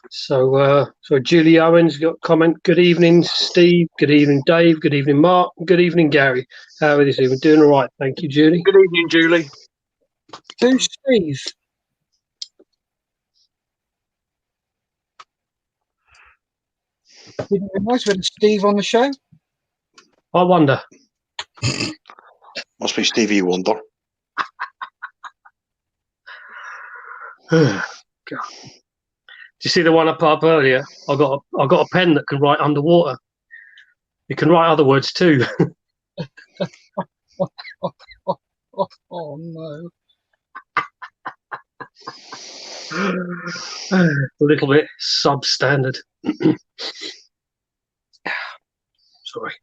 So Julie Owens got a comment. Good evening, Steve. Good evening, Dave. Good evening, Mark. Good evening, Gary. How are you this evening? Doing all right, thank you, Julie. Good evening, Julie. Who's Steve? Didn't realise we had Steve on the show. I wonder. Must be Stevie Wonder. God. Did you see the one I put up earlier? I got a pen that can write underwater. It can write other words too. Oh no. A little bit substandard. Sorry.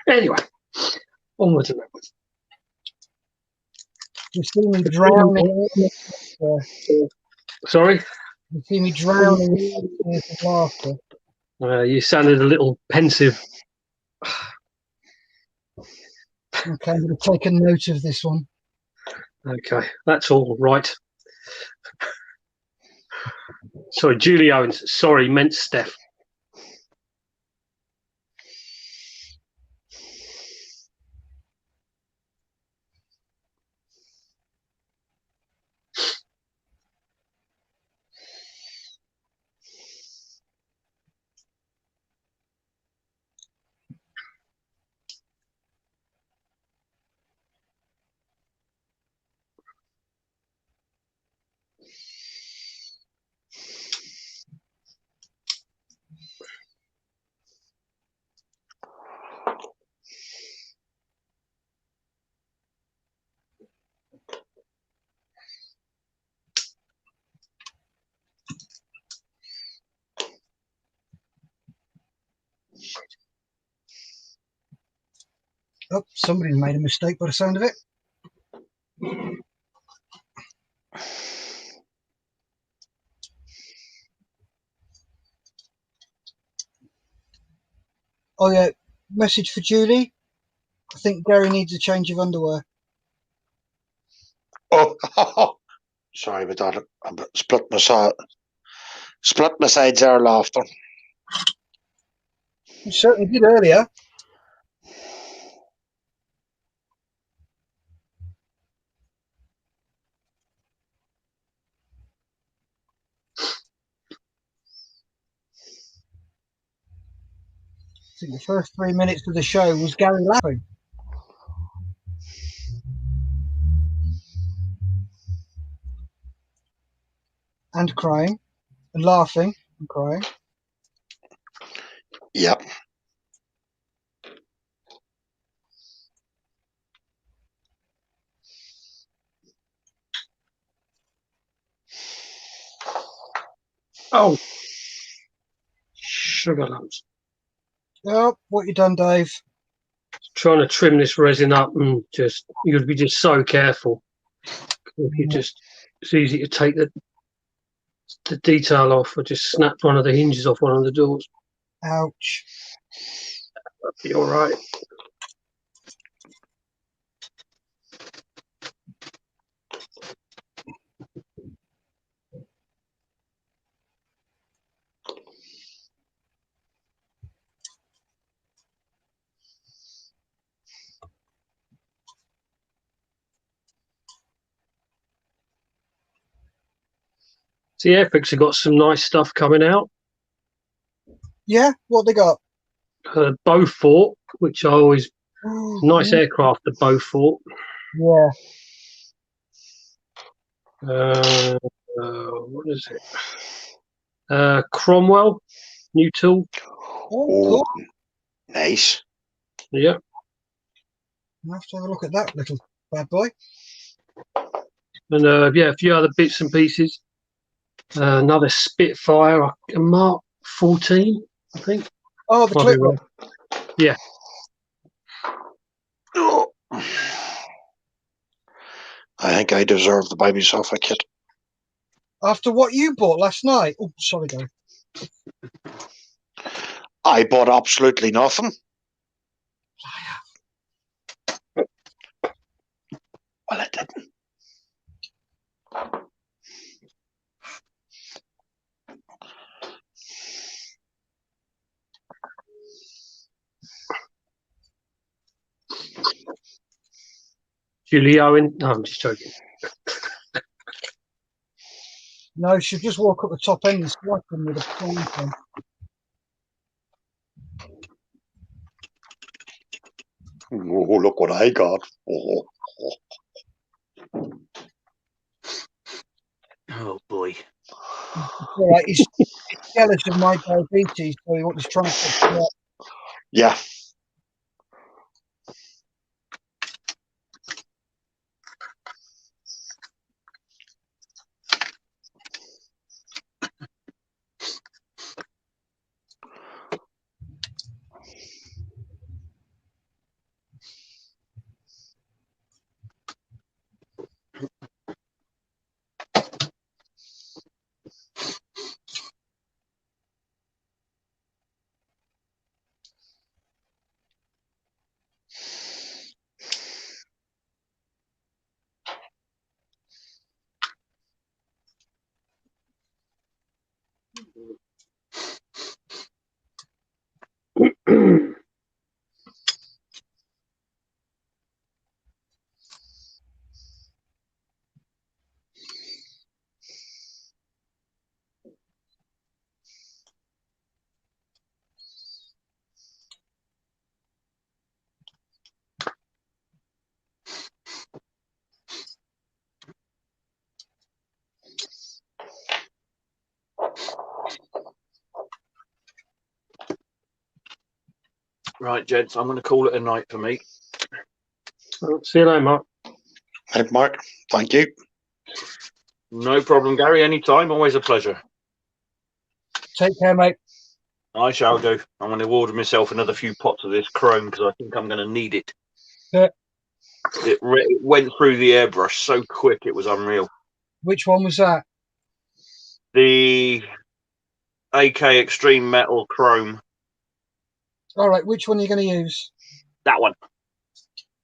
Anyway, onwards and upwards. You see me drowning. Sorry? You see me drowning in laughter. You sounded a little pensive. Okay, I'm going to take a note of this one. Okay, that's all right. Sorry, Julie Owens. Sorry, meant Steph. Oh, somebody's made a mistake by the sound of it. Oh yeah, message for Julie. I think Gary needs a change of underwear. Oh, sorry about that. I split my sides there laughter. You certainly did earlier. I think the first 3 minutes of the show was Gary laughing. And crying. And laughing and crying. Yep. Oh, sugar lumps. Oh, what you done, Dave? Trying to trim this resin up and you'd be just so careful. If you just, it's easy to take the detail off. I just snapped one of the hinges off one of the doors. Ouch. That'll be all right. See, Airfix have got some nice stuff coming out. Yeah, what they got? Beaufort, which I always nice Yeah. aircraft. The Beaufort. Yeah. What is it? Cromwell, new tool. Oh, cool. Nice. Yeah. I'll have to have a look at that little bad boy. And yeah, a few other bits and pieces. Another Spitfire, a Mark 14, I think. Oh, the Might clip be one. right. Yeah. Oh. I think I deserve to buy myself a kit. After what you bought last night. Oh, sorry, Dave. I bought absolutely nothing. Well, I didn't. Julie Owen. No, I'm just joking. No, she'll just walk up the top end and swipe them with a frying pan. Oh, look what I got. Oh. Oh boy. All right, he's jealous of my diabetes, so he wants to try and fix it up. Yeah. Right, gents, I'm going to call it a night for me. See you later, Mark. Hey, Mark, thank you. No problem, Gary. Anytime. Always a pleasure. Take care, mate. I shall do. I'm going to order myself another few pots of this chrome because I think I'm going to need it. Yeah. It went through the airbrush so quick, it was unreal. Which one was that? The AK Extreme Metal Chrome. All right, which one are you going to use? That one.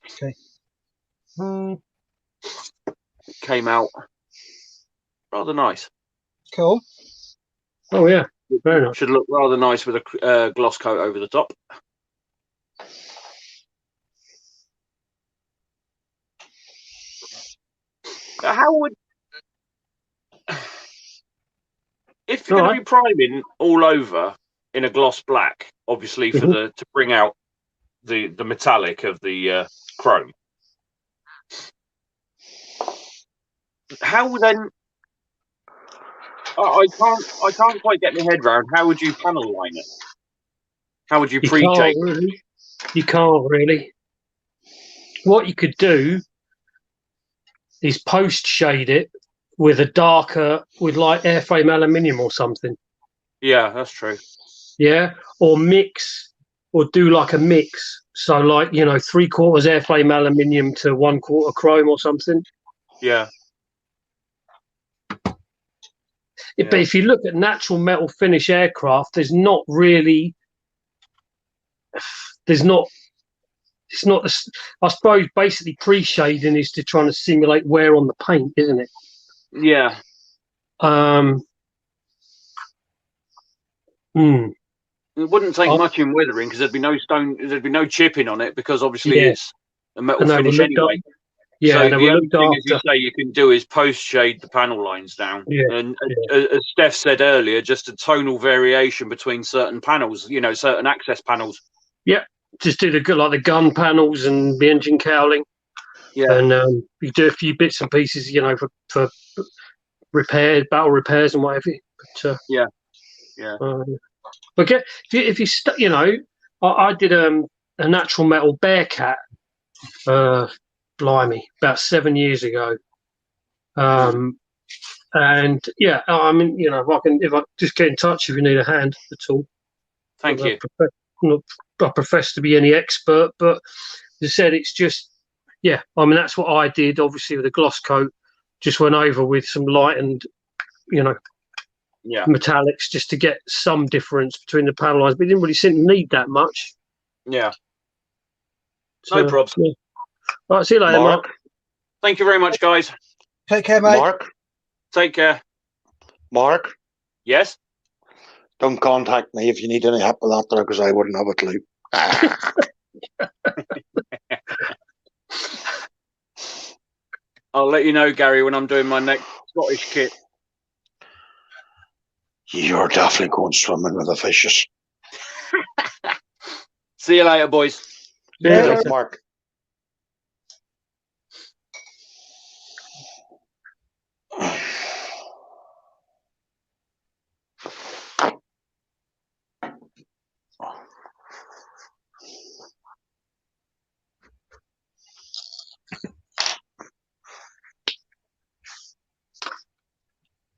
Okay. Came out rather nice. Cool. Oh yeah, very nice. Should look rather nice with a gloss coat over the top. How would, if you're going to be priming all over in a gloss black, obviously for to bring out the metallic of the chrome, how then? I can't quite get my head around. How would you panel line it? How would you pre-shade? You can't really. What you could do is post shade it with a darker, with like airframe aluminium or something. Yeah, that's true. Yeah, or mix, or do like a mix. So like 3/4 airframe aluminium to 1/4 chrome or something. Yeah. But if you look at natural metal finish aircraft, it's not. It's not. I suppose basically pre-shading is to try to simulate wear on the paint, isn't it? Yeah. It wouldn't take much in weathering because there'd be no stone, there'd be no chipping on it because obviously it's a metal finish anyway. So the only thing, as you say, you can do is post shade the panel lines down. And as Steph said earlier, just a tonal variation between certain panels, certain access panels. Yeah, just do the gun panels and the engine cowling. Yeah, and you do a few bits and pieces, for battle repairs and whatever. But But if you I did a natural metal Bearcat, blimey, about 7 years ago. And yeah, I mean, if I just get in touch if you need a hand at all. Thank you. I profess to be any expert, but as I said, it's just, I mean, that's what I did, obviously, with a gloss coat. Just went over with some light and, metallics just to get some difference between the panel lines, but it didn't really seem to need that much. Yeah. No probs. Yeah. All right, see you later, Mark. Thank you very much, guys. Take care, mate. Mark? Take care. Mark? Yes? Don't contact me if you need any help with that there, because I wouldn't have a clue. I'll let you know, Gary, when I'm doing my next Scottish kit. You're definitely going swimming with the fishes. See you later, boys. Yeah, Mark.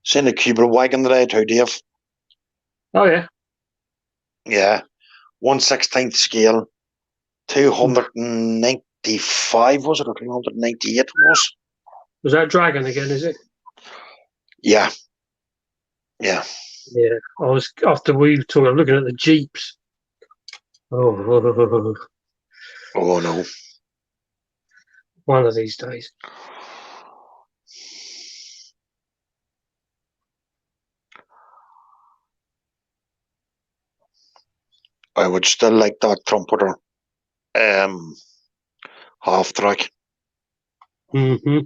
Seen a Cubra wagon today too, Dave. Oh yeah. Yeah. 1/16 scale. 295 was it, or 298 was? Was that Dragon again, is it? Yeah. Yeah. Yeah. I was after we were talking, looking at the Jeeps. Oh no. One of these days. I would still like that trumpeter half track. Mm-hmm.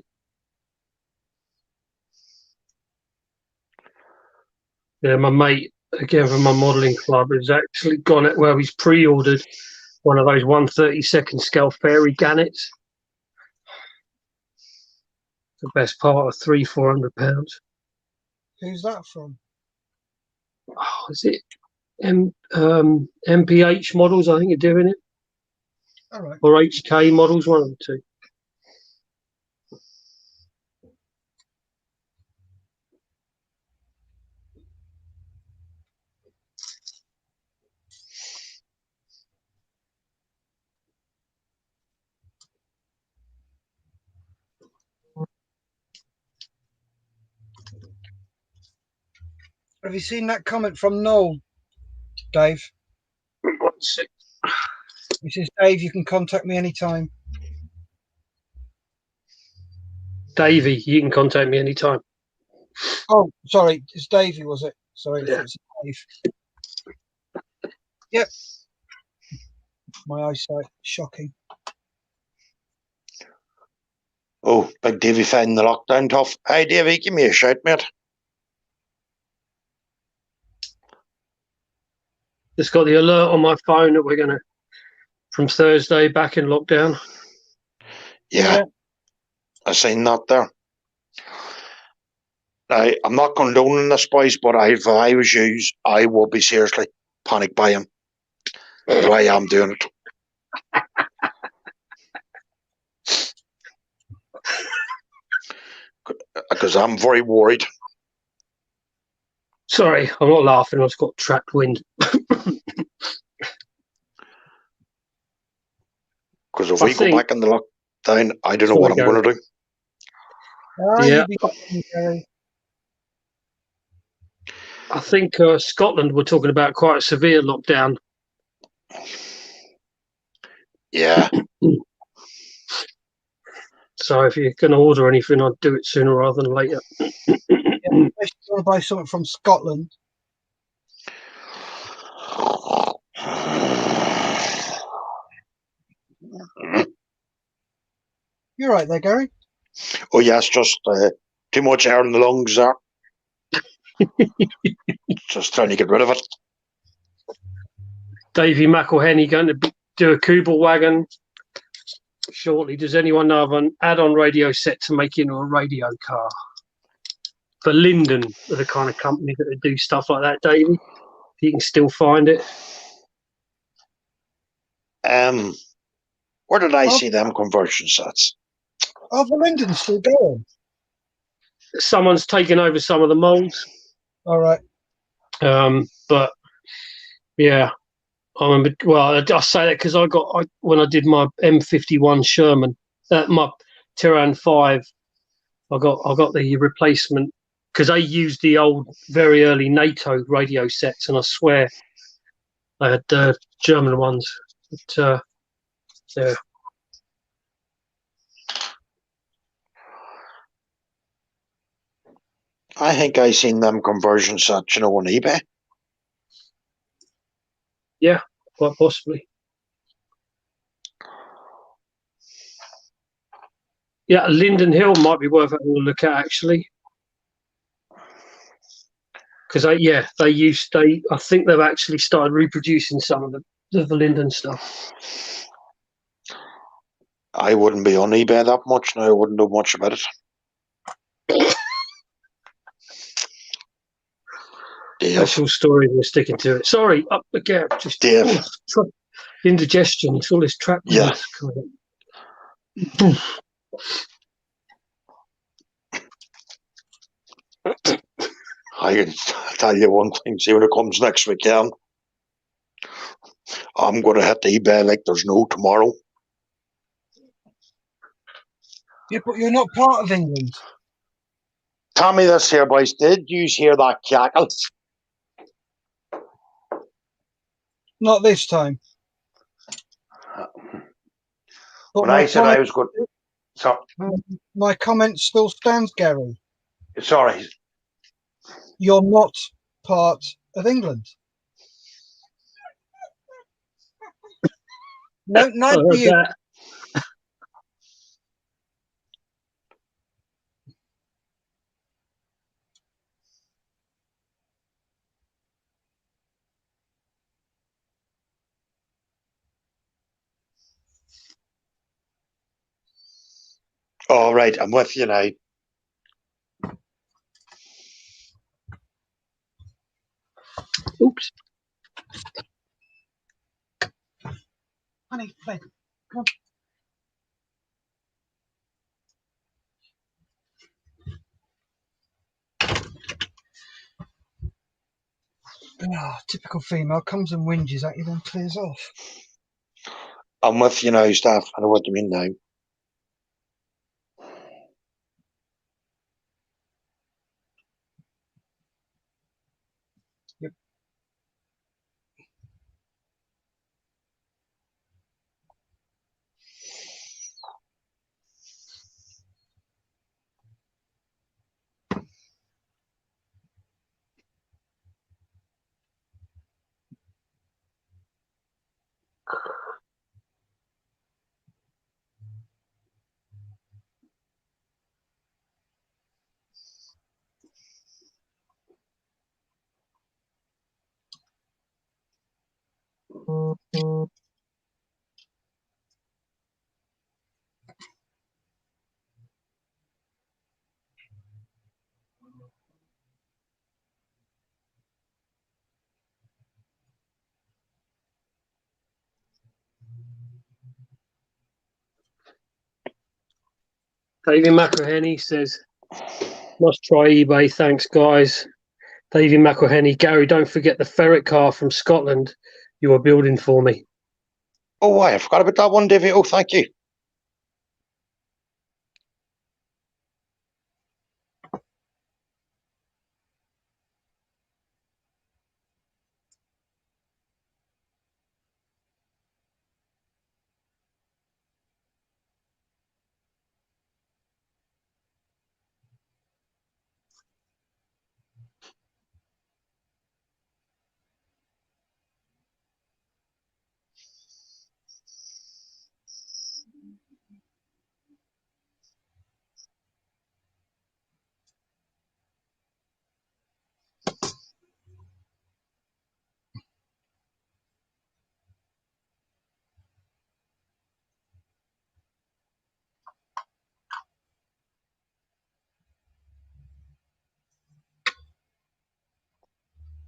Yeah, my mate, again from my modelling club, has actually gone at where he's pre-ordered one of those 1/32 scale fairy gannets. The best part of £300-400. Who's that from? Oh, is it MPH models? I think are doing it, All right. or HK models, one of the two. Have you seen that comment from Noel, Dave? He says, Dave, you can contact me anytime. Davey, you can contact me anytime. Oh, sorry, it's Davey, was it? Sorry, Yeah. it's Dave. Yep. My eyesight, shocking. Oh, big Davey finding the lockdown tough. Hi, Davey, give me a shout, mate. Just got the alert on my phone that we're going to, from Thursday, back in lockdown. Yeah. I seen that there. Now, I'm not condoning this, boys, but if I was you, I would be seriously panic buying. That's why I'm doing it. Because I'm very worried. Sorry, I'm not laughing. I've got trapped wind. Because if we go back in the lockdown, I don't know what I'm going to do. Yeah. Gary. I think Scotland were talking about quite a severe lockdown. Yeah. So if you're going to order anything, I'd do it sooner rather than later. Yeah, if you want to buy something from Scotland. You're right there, Gary. Oh, yes, just too much air in the lungs there. Just trying to get rid of it. Davey McElhenney going to do a Kubel wagon shortly. Does anyone know of an add-on radio set to make into a radio car? For Linden, are the kind of company that do stuff like that, Davey. If you can still find it. Where did I see them conversion sets? Are the Lindens still going? Someone's taken over some of the moulds. All right. But yeah, I remember. Well, I say that because when I did my M51 Sherman, my Tyran 5, I got the replacement because they used the old, very early NATO radio sets, and I swear they had German ones. But, yeah. I think I seen them conversion sets, on eBay. Yeah, quite possibly. Yeah, Linden Hill might be worth having a look at actually, because I think they've actually started reproducing some of the Linden stuff. I wouldn't be on eBay that much now. I wouldn't know much about it. Dave. That's your story. We're sticking to it. Sorry, up again. Just Dave. Indigestion. It's all this trap. Yeah. I can tell you one thing. See, when it comes next weekend, I'm going to hit eBay like there's no tomorrow. Yeah, but you're not part of England. Tell me this here, boys. Did you hear that cackle? Not this time. But when I said I was good, so my comment still stands, Gary. Sorry. You're not part of England. No, I neither heard you. that. All right, I'm with you now. Oops. Honey, babe, come on. Oh, typical female comes and whinges at you, then clears off. I'm with you now, Steph. I know what you mean now. Yep. David McElhenney says, must try eBay. Thanks, guys. David McElhenney. Gary, don't forget the ferret car from Scotland you were building for me. Oh, I forgot about that one, Davey. Oh, thank you.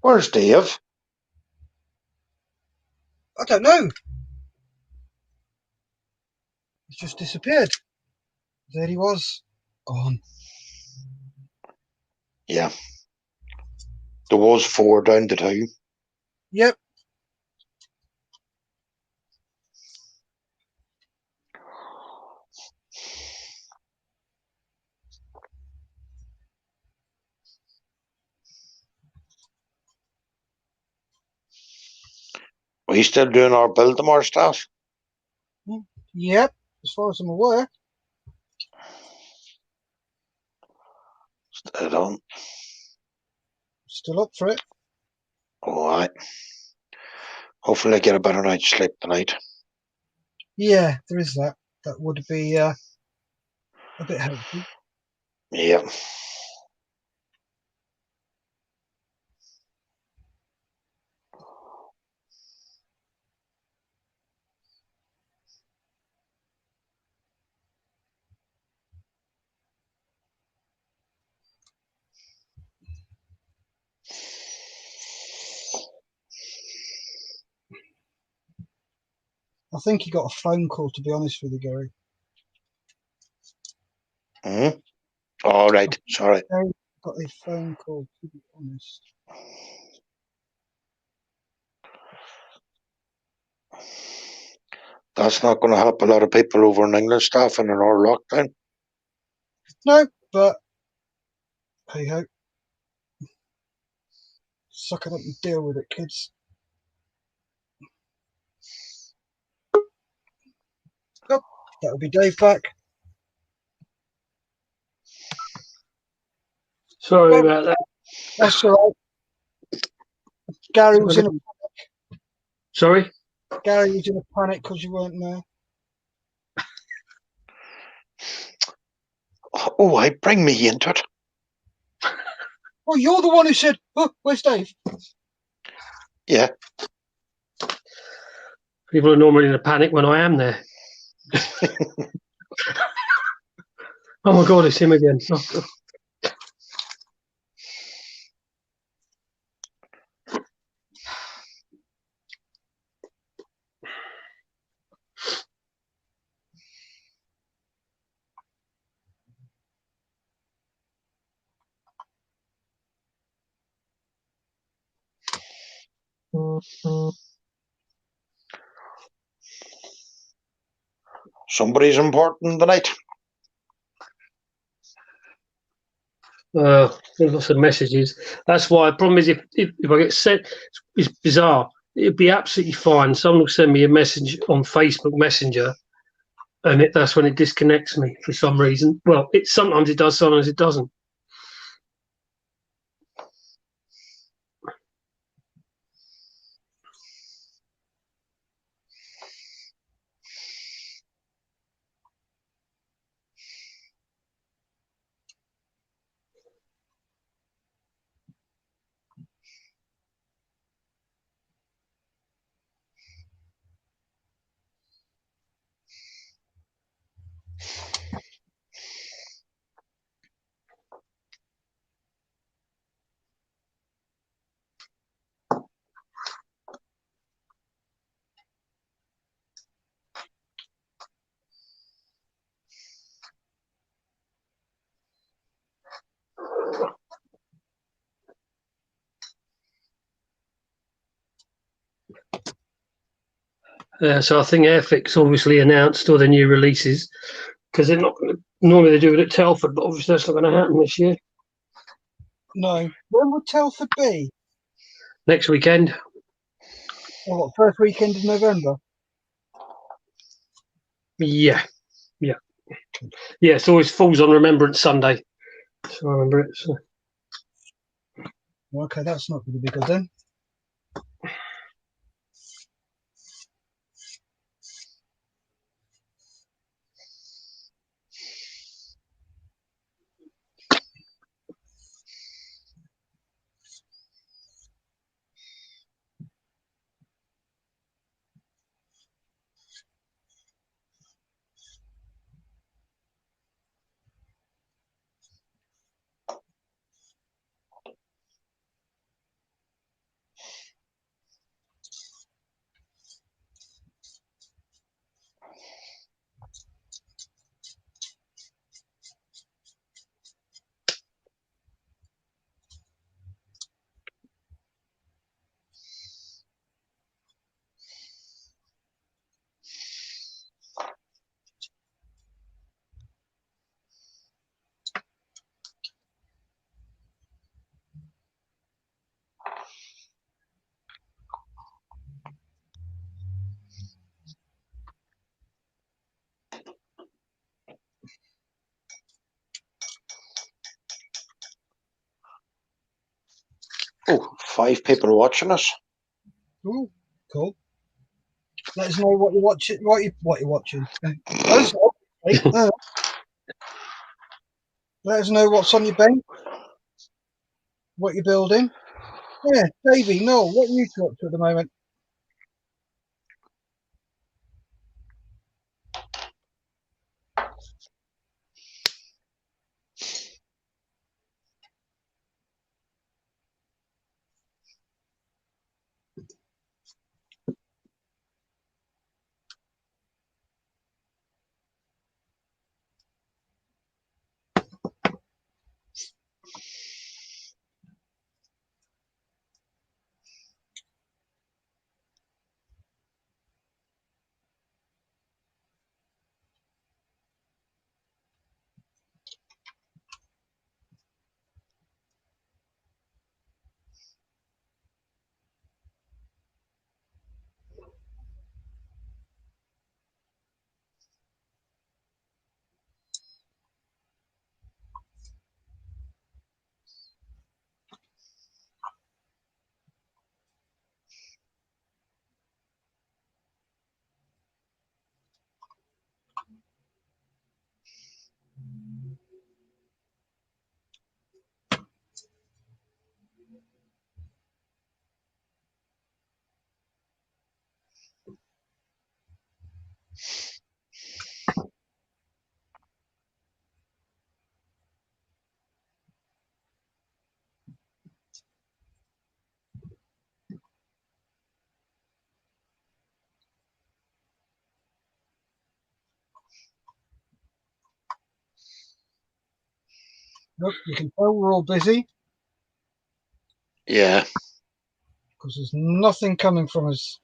Where's Dave? I don't know. He's just disappeared. There he was. Gone. Yeah. There was 4 down to 2. Yep. Are we still doing our build tomorrow stuff? Yep. As far as I'm aware. Still on. Still up for it. All right. Hopefully I get a better night's sleep tonight. Yeah, there is that. That would be a bit helpful. Yeah. I think he got a phone call, to be honest with you, Gary. Mm-hmm. All right. Sorry. Gary got a phone call, to be honest. That's not going to help a lot of people over in England, staff, in our lockdown. No, but hey ho. Suck it up and deal with it, kids. Oh, that'll be Dave back. Sorry about that. That's all right. Gary was in a... Sorry? Gary was in a panic because you weren't there. Oh, I bring me into it. Oh, you're the one who said, "Oh, where's Dave?" Yeah. People are normally in a panic when I am there. Oh my God, it's him again. Oh, God. Somebody's important tonight. Lots of messages. That's why. The problem is if I get sent, it's bizarre. It'd be absolutely fine. Someone will send me a message on Facebook Messenger, and that's when it disconnects me for some reason. Well, sometimes it does, sometimes it doesn't. So I think Airfix obviously announced all the new releases because they're not going to. Normally they do it at Telford, but obviously that's not going to happen this year. No. When would Telford be? Next weekend. Oh, what, first weekend of November? Yeah. It always falls on Remembrance Sunday. So I remember it. So. Okay, that's not going to be good then. Oh, 5 people watching us. Ooh, cool. Let us know what you're watching. What you're watching. Us, obviously. Let us know what's on your bench, what you're building. Yeah, Davey, Noel, what are you up to at the moment? Look, you can tell we're all busy Yeah. because there's nothing coming from us.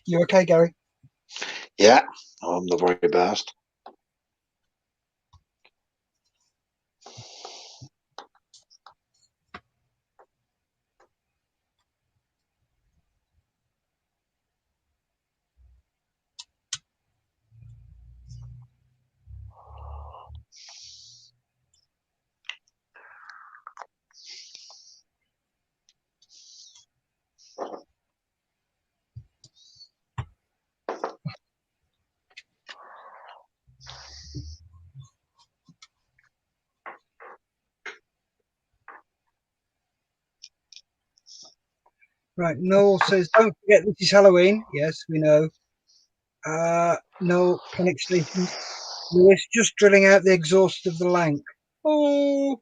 You okay, Gary? Yeah. I'm the very best. Right. Noel says, don't forget this is Halloween. Yes, we know. No panic stations. Lewis just drilling out the exhaust of the Lank. Oh,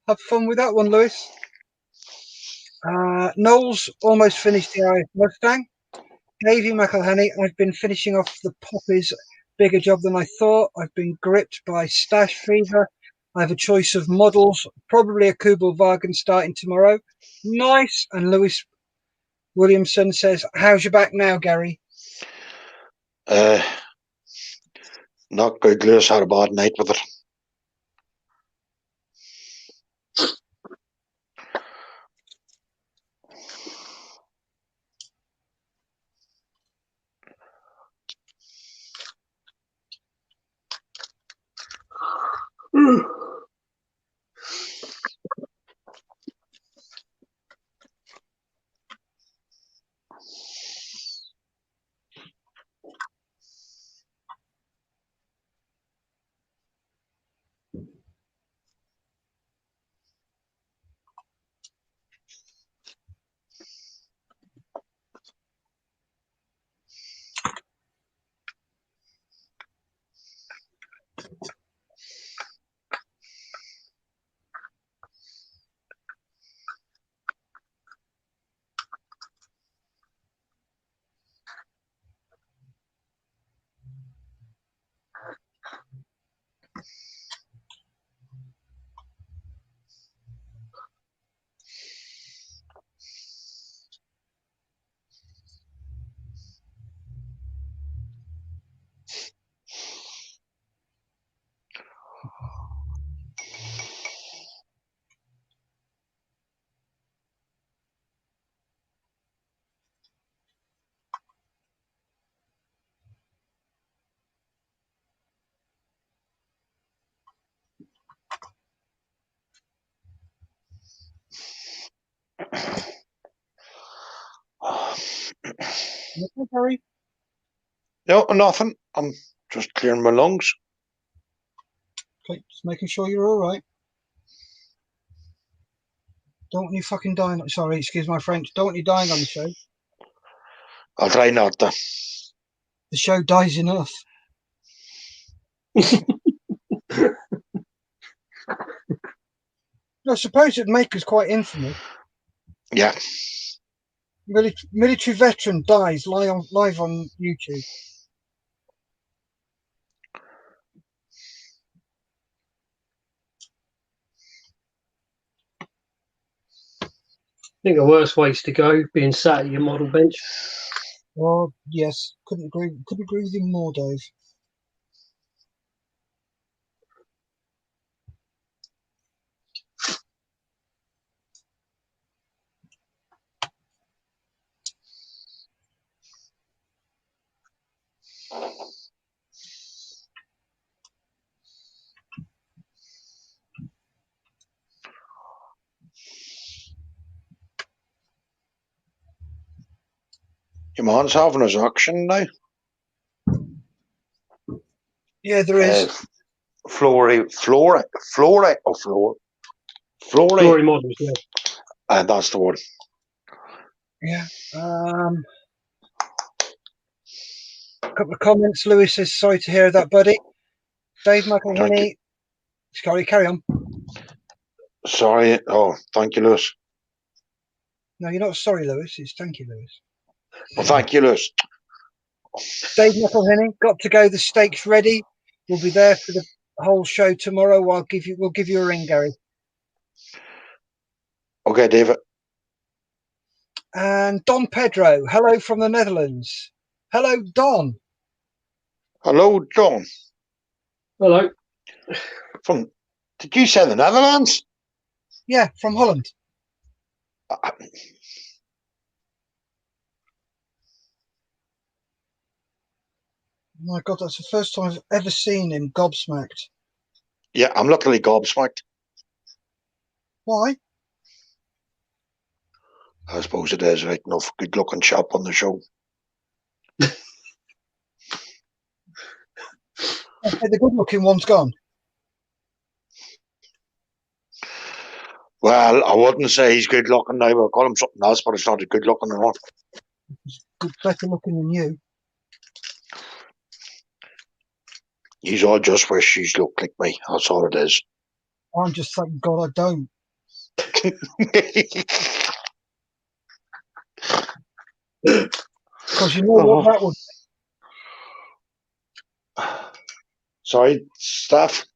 have fun with that one, Lewis. Noel's almost finished the RF Mustang. Davey McElhenney, I've been finishing off the Poppies. Bigger job than I thought. I've been gripped by stash fever. I have a choice of models, probably a Kubelwagen starting tomorrow. Nice. And Lewis Williamson says, how's your back now, Gary? Not good. Lewis had a bad night with it. Okay, Gary? No, nothing. I'm just clearing my lungs. Okay, just making sure you're all right. Don't want you fucking dying. Sorry, excuse my French. Don't want you dying on the show. I'll try not to. The show dies enough. I suppose it'd make us quite infamous. Yeah. Military veteran dies live on YouTube. I think a worse ways to go, being sat at your model bench. Oh yes, couldn't agree with you more, Dave. Your man's having his auction now. Yeah, there is. Flory, Flory models, yeah. that's the word. Yeah. A couple of comments. Lewis says, sorry to hear that, buddy. Dave McElhinney. Scotty, carry on. Sorry. Oh, thank you, Lewis. No, you're not sorry, Lewis. It's thank you, Lewis. Well, thank you, Lewis. Dave McElhinney, got to go. The steak's ready. We'll be there for the whole show tomorrow. We'll give you a ring, Gary. Okay, David. And Don Pedro, hello from the Netherlands. Hello, Don. Hello, John. Hello. Did you say the Netherlands? Yeah, from Holland. My God, that's the first time I've ever seen him gobsmacked. Yeah, I'm literally gobsmacked. Why? I suppose it is right enough good looking chap on the show. Okay, the good looking one's gone. Well, I wouldn't say he's good looking now. We'll call him something else, but it's not as good looking enough. He's better looking than you. He's all just wish he's looked like me. That's all it is. I'm just thanking God I don't. Because you know what that would. Sorry, Steph?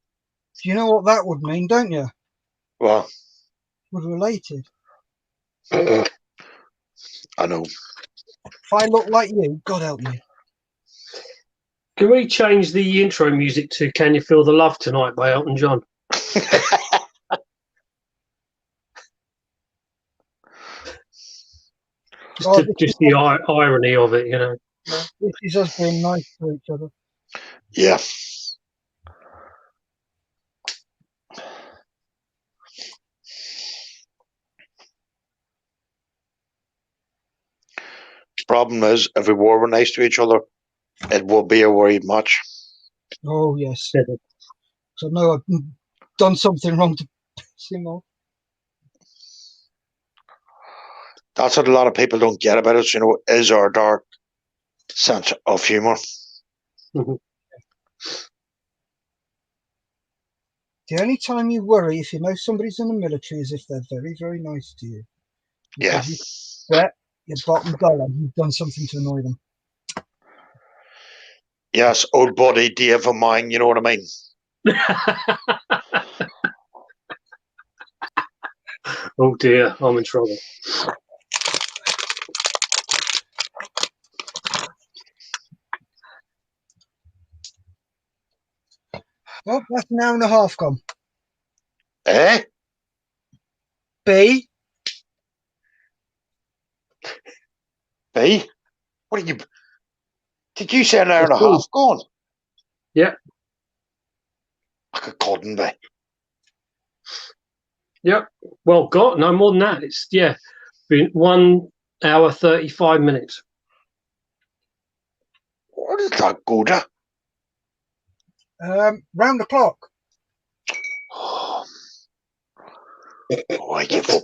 You know what that would mean, don't you? Well, We're related. I know. If I look like you, God help me. Can we change the intro music to Can You Feel the Love Tonight by Elton John? Just the irony of it, you know. Yeah, this is us being nice to each other. Yeah. Problem is, if we were nice to each other, it will be a worried match. Oh, yes. So I know I've done something wrong to piss him off. That's what a lot of people don't get about us, is our dark sense of humour. Mm-hmm. The only time you worry if you know somebody's in the military is if they're very, very nice to you. Because you bet your bottom dollar you've done something to annoy them. Yes, old buddy Dave of mine, you know what I mean? Oh dear, I'm in trouble. Well, that's an hour and a half gone. Eh? B? B? What are you... Did you say an hour and a half gone? Yeah. I couldn't be. Yep. Well, God, no more than that. It's, been 1 hour, 35 minutes. What did that go to? Round the clock. Oh, I give up.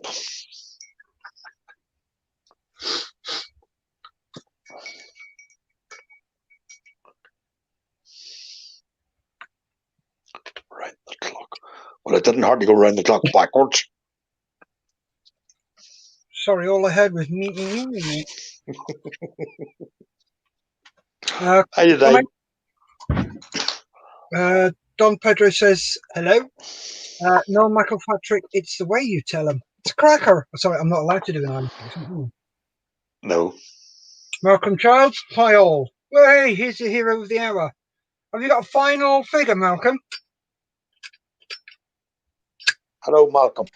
Round the clock. Well, it didn't hardly go round the clock backwards. Sorry, all I heard was me. How did I? Don Pedro says, hello. No, Michael Patrick, it's the way you tell him. It's a cracker. Sorry, I'm not allowed to do an Irish accent. No. Malcolm Childs, hi all. Well, hey, here's the hero of the hour. Have you got a final figure, Malcolm? Hello, Malcolm.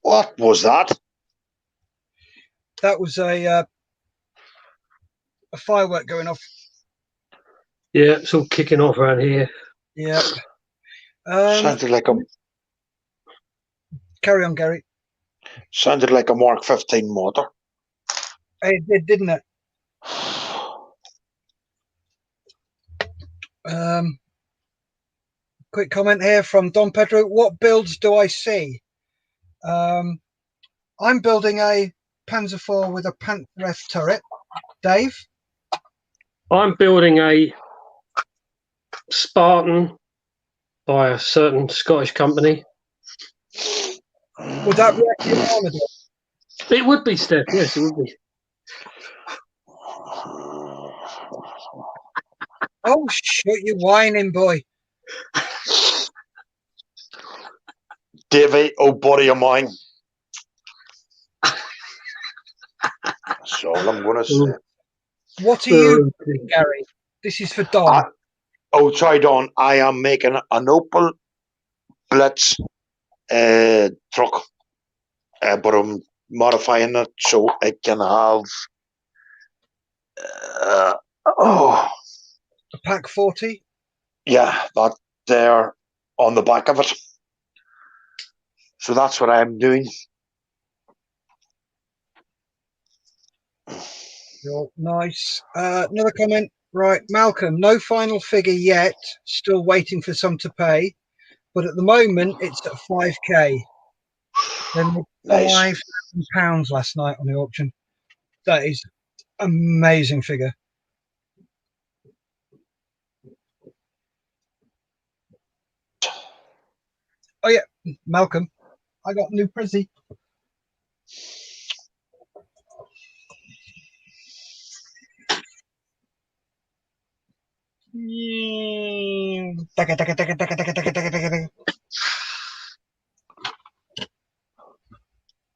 What was that? That was a firework going off. Yeah, it's all kicking off around here. Yep. Sounded like a Carry on, Gary. Mark 15 motor. It did, didn't it? Quick comment here from Don Pedro. What builds do I see? I'm building a Panzer IV with a Panther F turret. Dave? I'm building a Spartan by a certain Scottish company. Would that be actually an armoured? It would be, Steph. Yes, it would be. Oh, shit, you whining boy. Davey, oh buddy of mine. That's all I'm going to say. What are you doing, Gary? This is for Don. Sorry, Don. I am making an Opel Blitz truck, but I'm modifying it so it can have A Pack 40? Yeah, that there on the back of it. So that's what I'm doing. Nice. Another comment. Right, Malcolm, no final figure yet. Still waiting for some to pay. But at the moment, it's at 5k. Then Nice. £5,000 last night on the auction. That is amazing figure. Oh yeah, Malcolm, I got a new Prezi.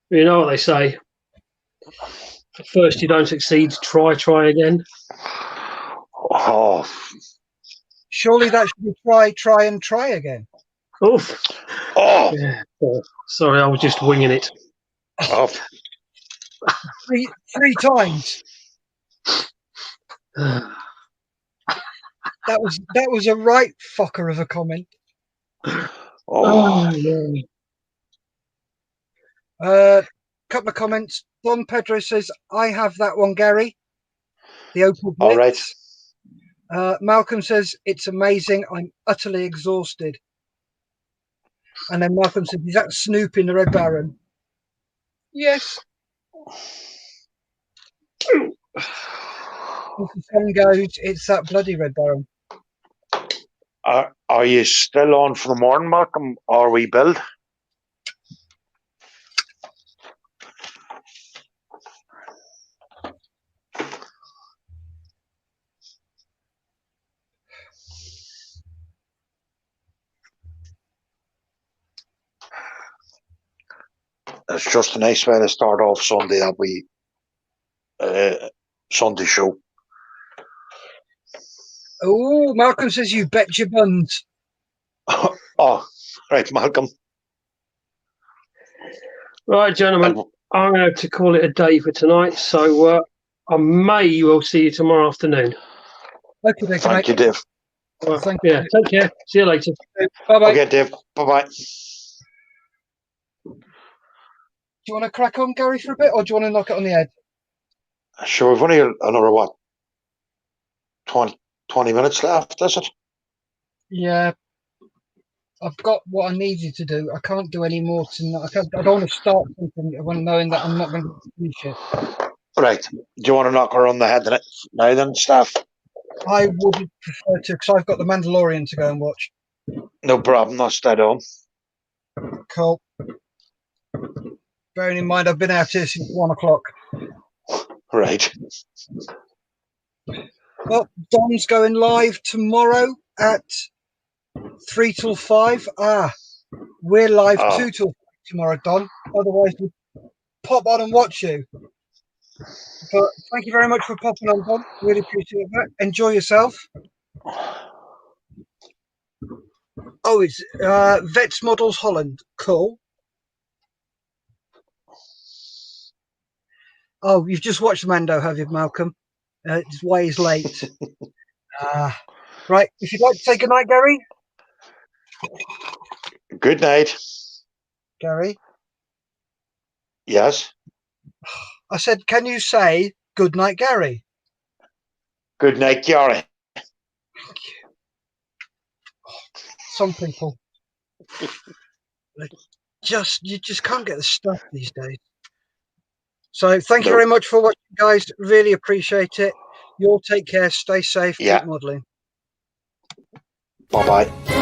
You know what they say. At first you don't succeed, try again. Oh, Surely that should be try again. Oof. oh, Yeah. Sorry, I was just winging it. oh. Three times. That was a right fucker of a comment. Oh. Couple of comments. Don Pedro says, I have that one, Gary. The Opel Blitz. All right. Malcolm says, it's amazing. I'm utterly exhausted. And then Malcolm says, is that Snoop in the Red Baron? Yes. As the sun goes, it's that bloody Red Baron. Are you still on for the morning, Malcolm, or we build? It's just a nice way to start off Sunday, that we Sunday show. Oh, Malcolm says, you bet your buns. Oh, right, Malcolm. Right, gentlemen, I'm going to call it a day for tonight. So I may well see you tomorrow afternoon. Okay, Thank you, Dave. Thank you. Take care. See you later. Bye-bye. Okay, Dave. Bye-bye. Do you want to crack on, Gary, for a bit, or do you want to knock it on the head? Sure, we've only another, what, 20 minutes left, is it? Yeah. I've got what I need you to do. I can't do any more tonight. I don't want to start something when knowing that I'm not going to finish it. Right. Do you want to knock her on the head now then, Steph? I would prefer to, because I've got The Mandalorian to go and watch. No problem. That's dead on. Cool. Bearing in mind, I've been out here since 1 o'clock. Right. Well, Don's going live tomorrow at 3 till 5. We're live 2 till 5 tomorrow, Don. Otherwise, we'll pop on and watch you. But thank you very much for popping on, Don. Really appreciate that. Enjoy yourself. Oh, it's Vets Models Holland. Cool. Oh, you've just watched Mando, have you, Malcolm? It's why he's late. Right. If you'd like to say goodnight, Gary. Good night. Gary. Yes. I said, can you say good night, Gary? Good night, Gary. Some people, you just can't get the stuff these days. So thank you very much for watching, guys. Really appreciate it. You all take care. Stay safe. Yeah. Keep modelling. Bye-bye.